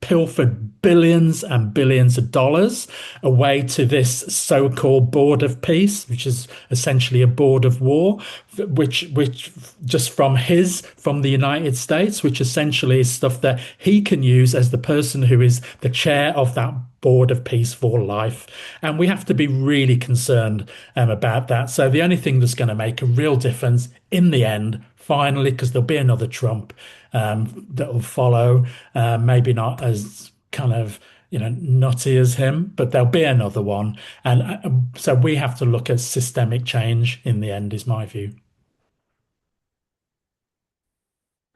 pilfered billions and billions of dollars away to this so-called board of peace, which is essentially a board of war, which just from the United States, which essentially is stuff that he can use as the person who is the chair of that board of peace for life. And we have to be really concerned about that. So the only thing that's going to make a real difference in the end, finally, because there'll be another Trump that will follow, maybe not as kind of nutty as him, but there'll be another one. And so we have to look at systemic change in the end, is my view.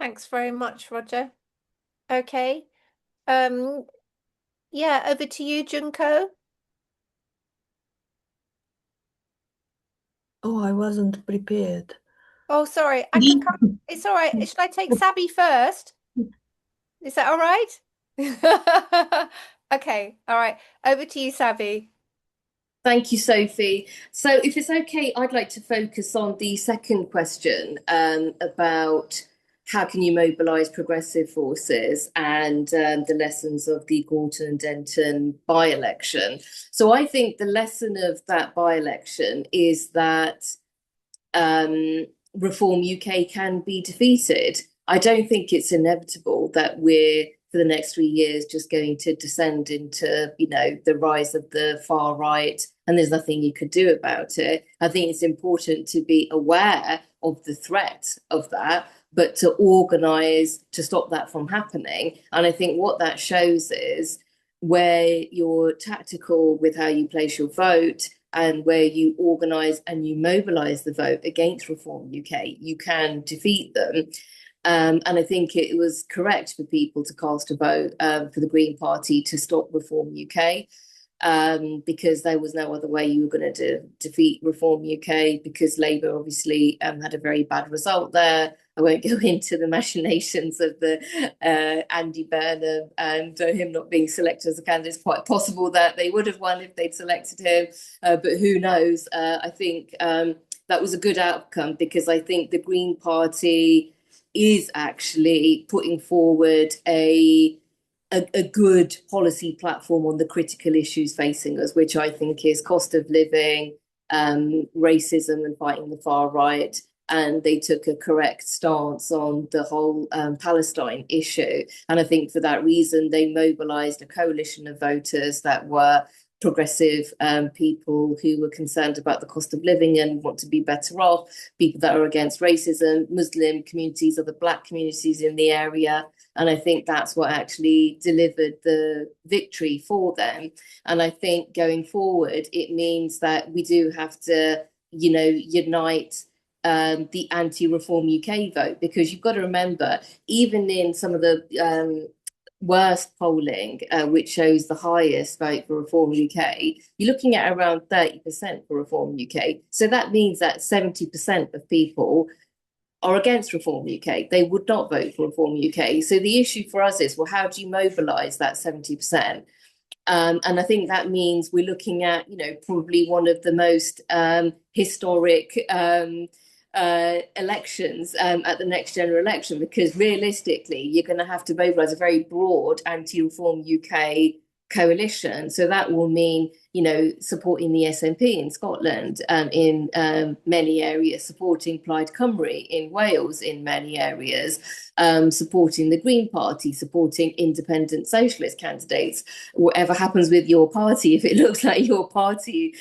Thanks very much, Roger. Okay. Yeah, over to you, Junko. Oh, I wasn't prepared. Oh, sorry. I can come. It's all right. Should I take Sabby first? Is that all right? Okay. All right. Over to you, Sabby. Thank you, Sophie. So if it's okay, I'd like to focus on the second question about how can you mobilise progressive forces and the lessons of the Gorton and Denton by-election. So I think the lesson of that by-election is that Reform UK can be defeated. I don't think it's inevitable that we're, for the next 3 years, just going to descend into, the rise of the far right, and there's nothing you could do about it. I think it's important to be aware of the threat of that, but to organise to stop that from happening. And I think what that shows is where you're tactical with how you place your vote and where you organise and you mobilise the vote against Reform UK, you can defeat them. And I think it was correct for people to cast a vote for the Green Party to stop Reform UK, because there was no other way you were going to defeat Reform UK, because Labour obviously had a very bad result there. I won't go into the machinations of the Andy Burnham and him not being selected as a candidate. It's quite possible that they would have won if they'd selected him, but who knows? I think that was a good outcome, because I think the Green Party is actually putting forward a good policy platform on the critical issues facing us, which I think is cost of living, racism and fighting the far right. And they took a correct stance on the whole Palestine issue. And I think for that reason, they mobilised a coalition of voters that were progressive people who were concerned about the cost of living and want to be better off, people that are against racism, Muslim communities, other Black communities in the area. And I think that's what actually delivered the victory for them. And I think going forward, it means that we do have to, unite the anti-Reform UK vote, because you've got to remember, even in some of the worst polling, which shows the highest vote for Reform UK, you're looking at around 30% for Reform UK. So that means that 70% of people are against Reform UK. They would not vote for Reform UK. So the issue for us is, well, how do you mobilise that 70%? And I think that means we're looking at, probably one of the most historic elections at the next general election, because realistically, you're going to have to mobilise a very broad anti-Reform UK coalition. So that will mean, supporting the SNP in Scotland, in many areas, supporting Plaid Cymru in Wales in many areas, supporting the Green Party, supporting independent socialist candidates. Whatever happens with your party, if it looks like your party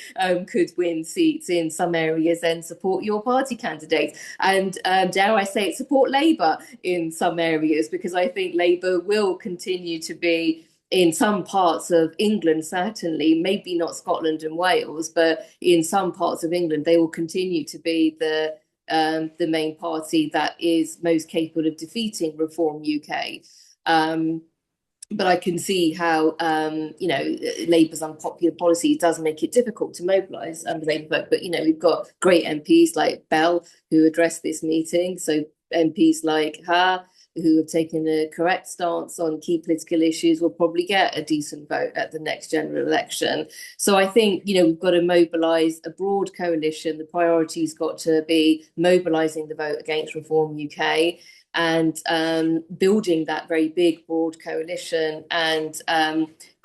could win seats in some areas, then support your party candidates. And dare I say it, support Labour in some areas, because I think Labour will continue to be, in some parts of England, certainly, maybe not Scotland and Wales, but in some parts of England, they will continue to be the main party that is most capable of defeating Reform UK. But I can see how, Labour's unpopular policy does make it difficult to mobilise the Labour vote. But, we've got great MPs like Bell who addressed this meeting. So MPs like her, who have taken a correct stance on key political issues, will probably get a decent vote at the next general election. So I think, we've got to mobilise a broad coalition. The priority's got to be mobilising the vote against Reform UK and building that very big, broad coalition and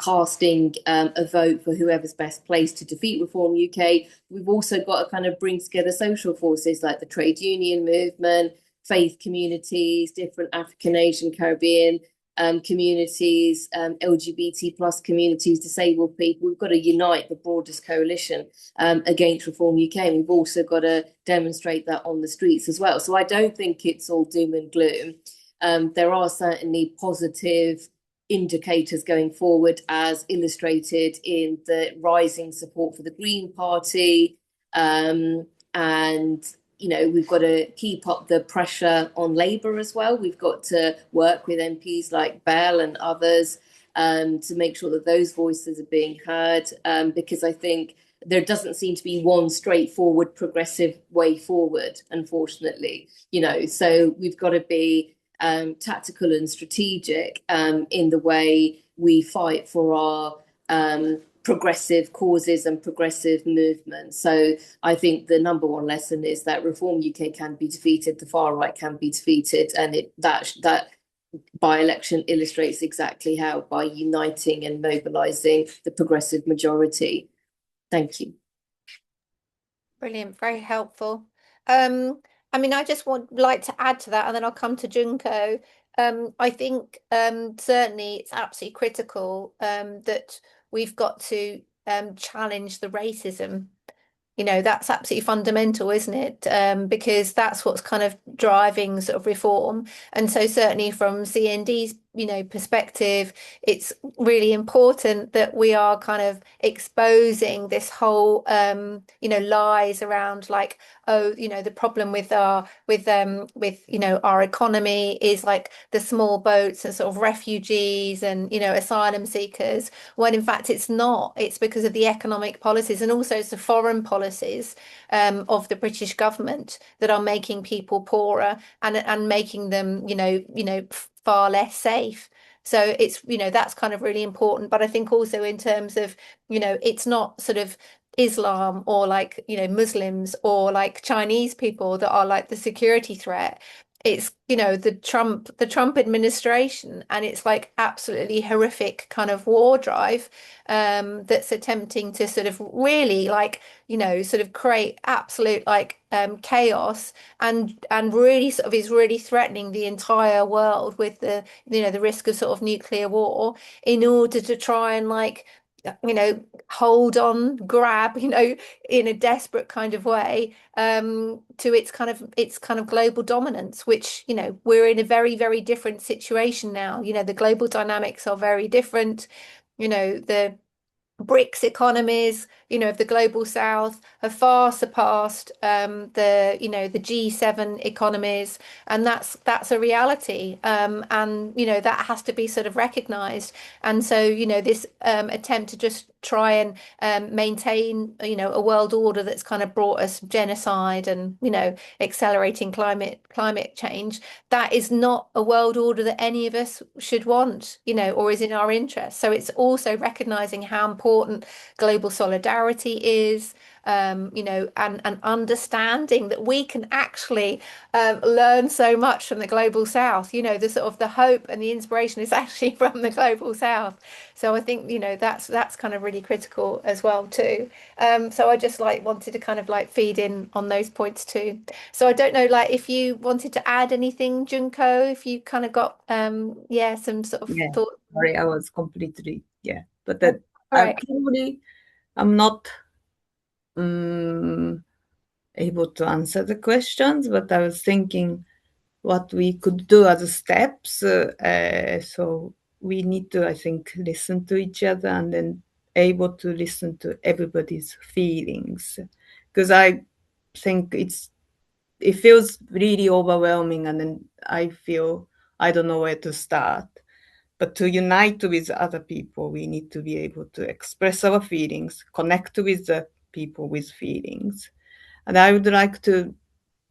casting a vote for whoever's best placed to defeat Reform UK. We've also got to kind of bring together social forces like the trade union movement, faith communities, different African, Asian, Caribbean communities, LGBT plus communities, disabled people. We've got to unite the broadest coalition against Reform UK. And we've also got to demonstrate that on the streets as well. So I don't think it's all doom and gloom. There are certainly positive indicators going forward, as illustrated in the rising support for the Green Party, and we've got to keep up the pressure on Labour as well. We've got to work with MPs like Bell and others to make sure that those voices are being heard, because I think there doesn't seem to be one straightforward progressive way forward, unfortunately. So we've got to be tactical and strategic in the way we fight for our progressive causes and progressive movements. So I think the number one lesson is that Reform UK can be defeated, the far right can be defeated, and that by-election illustrates exactly how, by uniting and mobilising the progressive majority. Thank you. Brilliant, very helpful. I just like to add to that, and then I'll come to Junko. I think certainly it's absolutely critical that we've got to challenge the racism. That's absolutely fundamental, isn't it? Because that's what's kind of driving sort of reform. And so certainly from CND's, perspective, it's really important that we are kind of exposing this whole, lies around like, oh, the problem with our economy is like the small boats and sort of refugees and, asylum seekers, when in fact it's not. It's because of the economic policies and also it's the foreign policies of the British government that are making people poorer and making them, far less safe. So it's, that's kind of really important. But I think also in terms of, it's not sort of Islam or like, Muslims or like Chinese people that are like the security threat. It's, the Trump administration, and it's like absolutely horrific kind of war drive that's attempting to sort of really like, sort of create absolute like chaos and really sort of is really threatening the entire world with the, the risk of sort of nuclear war in order to try and like, hold on, grab, in a desperate kind of way to its kind of global dominance, which, we're in a very, very different situation now. The global dynamics are very different. The BRICS economies, of the global south have far surpassed the G7 economies, and that's a reality. And that has to be sort of recognized. And so, this attempt to just try and maintain, a world order that's kind of brought us genocide and, accelerating climate change, that is not a world order that any of us should want, or is in our interest. So it's also recognizing how important global solidarity is, and understanding that we can actually learn so much from the global south. The sort of the hope and the inspiration is actually from the global south. So I think, that's kind of really critical as well too. So I just wanted to kind of feed in on those points too. So I don't know, if you wanted to add anything, Junko, if you kind of got some sort of thought. Sorry, I was completely but All right. I'm not able to answer the questions, but I was thinking what we could do as steps. So we need to, I think, listen to each other and then able to listen to everybody's feelings, because I think it feels really overwhelming, and then I feel I don't know where to start. But to unite with other people, we need to be able to express our feelings, connect with the people with feelings. And I would like to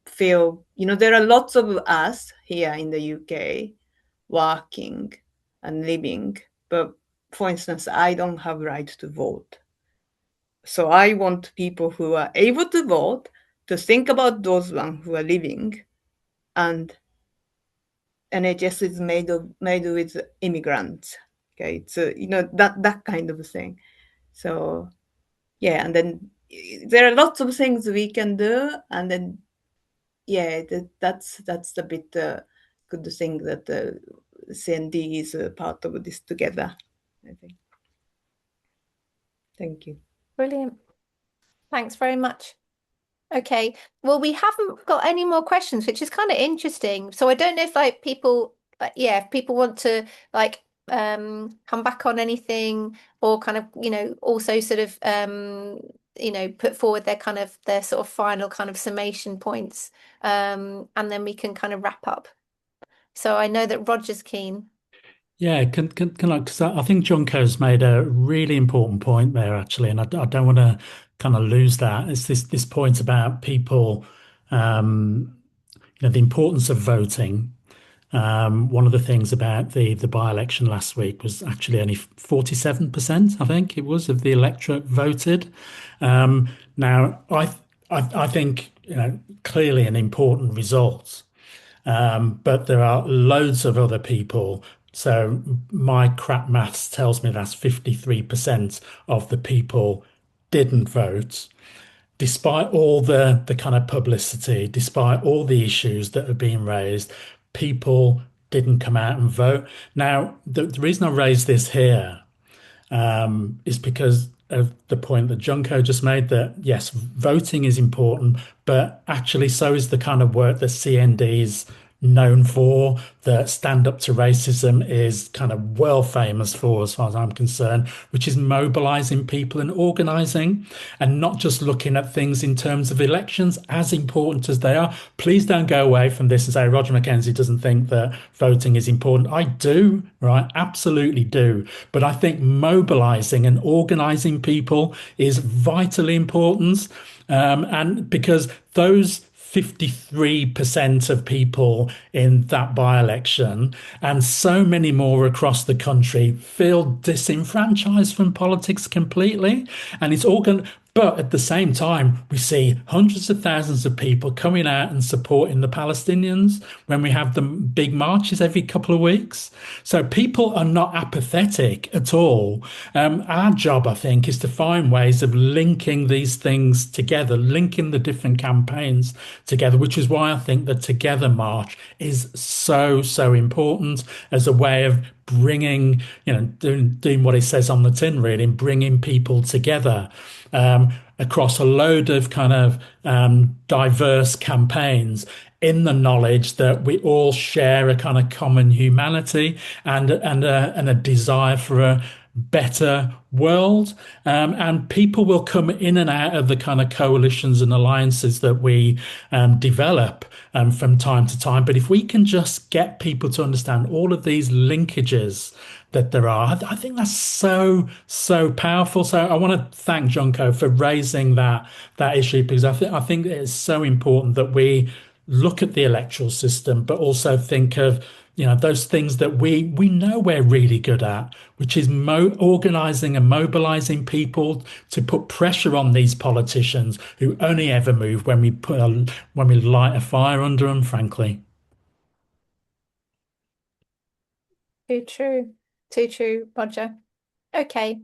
feel, there are lots of us here in the UK working and living, but for instance, I don't have right to vote. So I want people who are able to vote to think about those ones who are living, and NHS is made with immigrants. Okay, it's that kind of thing. So and then there are lots of things we can do, and then that's the bit good thing that CND is a part of this together, I think. Thank you. Brilliant. Thanks very much. Okay, well, we haven't got any more questions, which is kind of interesting. So I don't know if people, if people want to come back on anything, or kind of, also sort of put forward their sort of final kind of summation points, and then we can kind of wrap up. So I know that Roger's keen. Yeah, because I think Junko's made a really important point there, actually, and I don't want to kind of lose that. It's this point about people, the importance of voting. One of the things about the by-election last week was actually only 47%, I think it was, of the electorate voted. Now, I think clearly an important result, but there are loads of other people. So my crap maths tells me that's 53% of the people didn't vote, despite all the kind of publicity, despite all the issues that have been raised. People didn't come out and vote. Now, the reason I raise this here is because of the point that Junko just made, that yes, voting is important, but actually so is the kind of work that CND is known for, that Stand Up to Racism is kind of world famous for, as far as I'm concerned, which is mobilizing people and organizing, and not just looking at things in terms of elections, as important as they are. Please don't go away from this and say Roger Mackenzie doesn't think that voting is important. I do, right? Absolutely do. But I think mobilizing and organizing people is vitally important. And because those 53% of people in that by-election, and so many more across the country, feel disenfranchised from politics completely. And it's all going. But at the same time, we see hundreds of thousands of people coming out and supporting the Palestinians when we have the big marches every couple of weeks. So people are not apathetic at all. Our job, I think, is to find ways of linking these things together, linking the different campaigns together, which is why I think the Together March is so, so important as a way of bringing, doing what it says on the tin, really, and bringing people together across a load of kind of diverse campaigns, in the knowledge that we all share a kind of common humanity and a desire for a better world. And people will come in and out of the kind of coalitions and alliances that we develop from time to time. But if we can just get people to understand all of these linkages that there are, I think that's so powerful. So I want to thank Junko for raising that issue, because I think it's so important that we look at the electoral system, but also think of those things that we know we're really good at, which is organizing and mobilizing people to put pressure on these politicians who only ever move when we light a fire under them, frankly. Too true. Too true, Roger. Okay.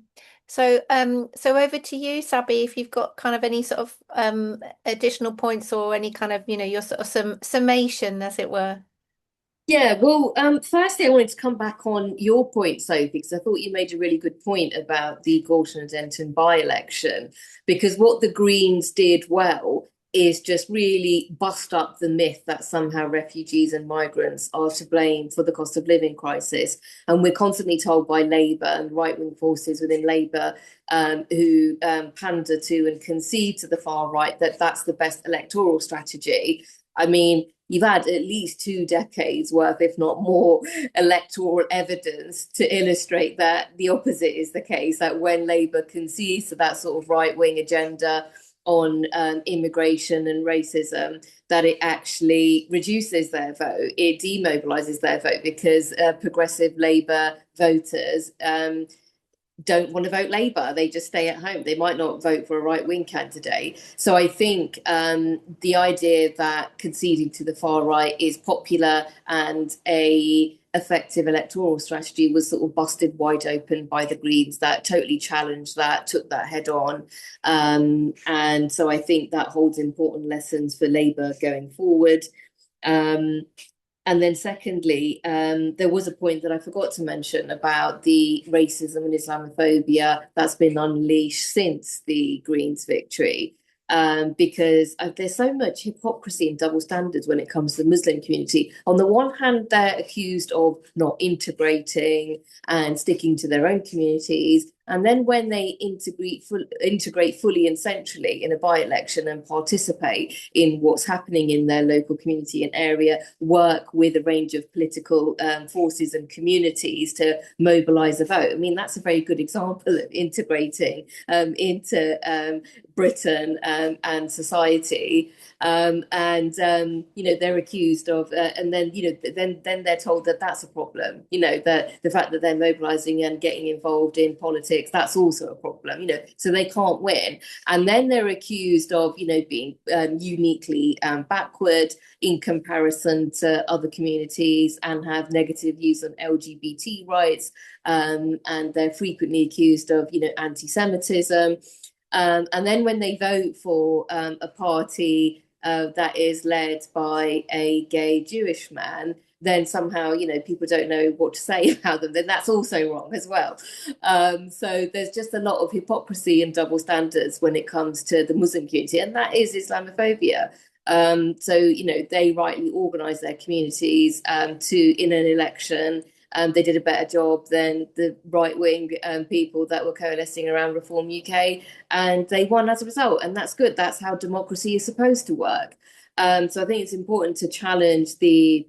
So over to you, Sabi, if you've got kind of any sort of additional points or any kind of, your sort of summation, as it were. Yeah, well, firstly, I wanted to come back on your point, Sophie, because I thought you made a really good point about the Gorton and Denton by-election, because what the Greens did well is just really bust up the myth that somehow refugees and migrants are to blame for the cost of living crisis. And we're constantly told by Labour and right-wing forces within Labour who pander to and concede to the far right that that's the best electoral strategy. I mean, you've had at least 2 decades worth, if not more, electoral evidence to illustrate that the opposite is the case, that when Labour concedes to that sort of right-wing agenda on immigration and racism, that it actually reduces their vote. It demobilises their vote, because progressive Labour voters don't want to vote Labour. They just stay at home. They might not vote for a right-wing candidate. So I think the idea that conceding to the far right is popular and a effective electoral strategy was sort of busted wide open by the Greens, that totally challenged that, took that head on. And so I think that holds important lessons for Labour going forward. And then secondly, there was a point that I forgot to mention about the racism and Islamophobia that's been unleashed since the Greens' victory. Because there's so much hypocrisy and double standards when it comes to the Muslim community. On the one hand, they're accused of not integrating and sticking to their own communities. And then when they integrate fully and centrally in a by-election and participate in what's happening in their local community and area, work with a range of political forces and communities to mobilise a vote. I mean, that's a very good example of integrating into Britain and society. They're accused of, and then then they're told that that's a problem. That the fact that they're mobilising and getting involved in politics, that's also a problem. So they can't win. And then they're accused of, being uniquely backward in comparison to other communities and have negative views on LGBT rights. And they're frequently accused of, anti-Semitism. And then when they vote for a party that is led by a gay Jewish man, then somehow, people don't know what to say about them. Then that's also wrong as well. So there's just a lot of hypocrisy and double standards when it comes to the Muslim community, and that is Islamophobia. They rightly organise their communities in an election. They did a better job than the right-wing people that were coalescing around Reform UK, and they won as a result. And that's good. That's how democracy is supposed to work. So I think it's important to challenge the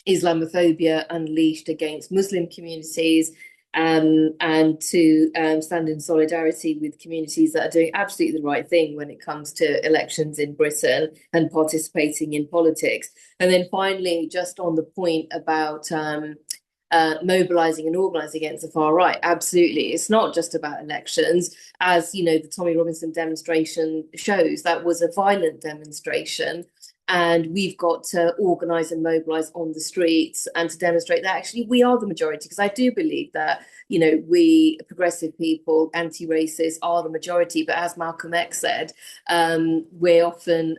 Islamophobia unleashed against Muslim communities, and to stand in solidarity with communities that are doing absolutely the right thing when it comes to elections in Britain and participating in politics. And then finally, just on the point about mobilising and organising against the far right, absolutely. It's not just about elections. As the Tommy Robinson demonstration shows, that was a violent demonstration. And we've got to organise and mobilise on the streets and to demonstrate that actually we are the majority. Because I do believe that, we progressive people, anti-racists are the majority. But as Malcolm X said, we're often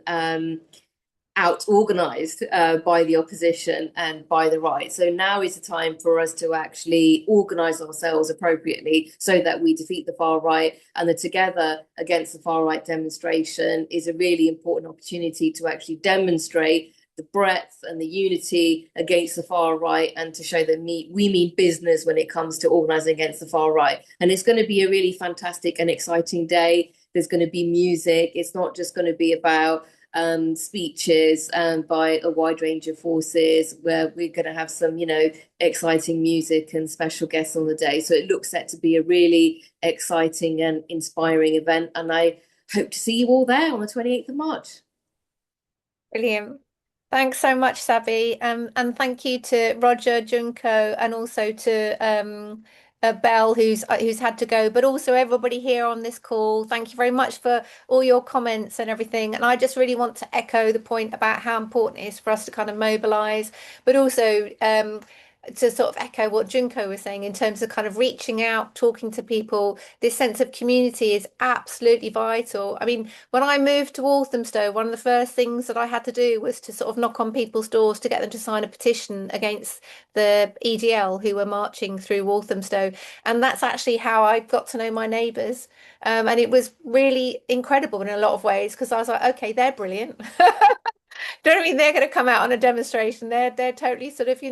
out-organised by the opposition and by the right. So now is the time for us to actually organise ourselves appropriately so that we defeat the far right. And the Together Against the Far Right demonstration is a really important opportunity to actually demonstrate the breadth and the unity against the far right, and to show that we mean business when it comes to organising against the far right. And it's going to be a really fantastic and exciting day. There's going to be music. It's not just going to be about speeches by a wide range of forces, where we're going to have some, exciting music and special guests on the day. So it looks set to be a really exciting and inspiring event. And I hope to see you all there on the 28th of March. Brilliant. Thanks so much, Sabi. And thank you to Roger, Junko, and also to Belle, who's had to go, but also everybody here on this call. Thank you very much for all your comments and everything. And I just really want to echo the point about how important it is for us to kind of mobilize, but also to sort of echo what Junko was saying in terms of kind of reaching out, talking to people. This sense of community is absolutely vital. I mean, when I moved to Walthamstow, one of the first things that I had to do was to sort of knock on people's doors to get them to sign a petition against the EDL who were marching through Walthamstow. And that's actually how I got to know my neighbours. And it was really incredible in a lot of ways, because I was like, okay, they're brilliant. Don't mean they're going to come out on a demonstration. They're totally sort of,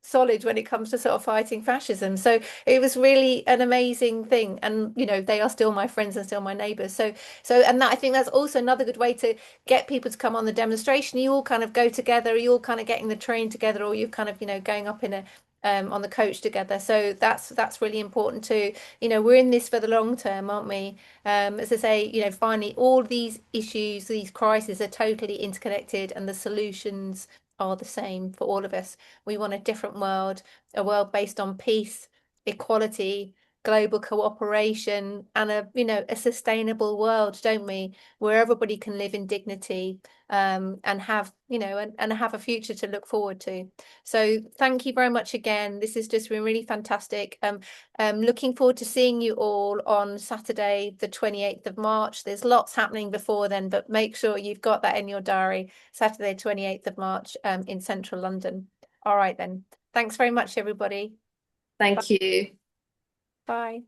solid when it comes to sort of fighting fascism. So it was really an amazing thing. And, they are still my friends and still my neighbours. And that, I think that's also another good way to get people to come on the demonstration. You all kind of go together, you all kind of getting the train together, or you kind of, going up in a on the coach together. So that's really important too. We're in this for the long term, aren't we? As I say, finally, all these issues, these crises are totally interconnected, and the solutions are the same for all of us. We want a different world, a world based on peace, equality, global cooperation, and a sustainable world, don't we? Where everybody can live in dignity, and have, and have a future to look forward to. So thank you very much again. This has just been really fantastic. Looking forward to seeing you all on Saturday, the 28th of March. There's lots happening before then, but make sure you've got that in your diary, Saturday, 28th of March, in central London. All right then. Thanks very much, everybody. Thank you. Bye.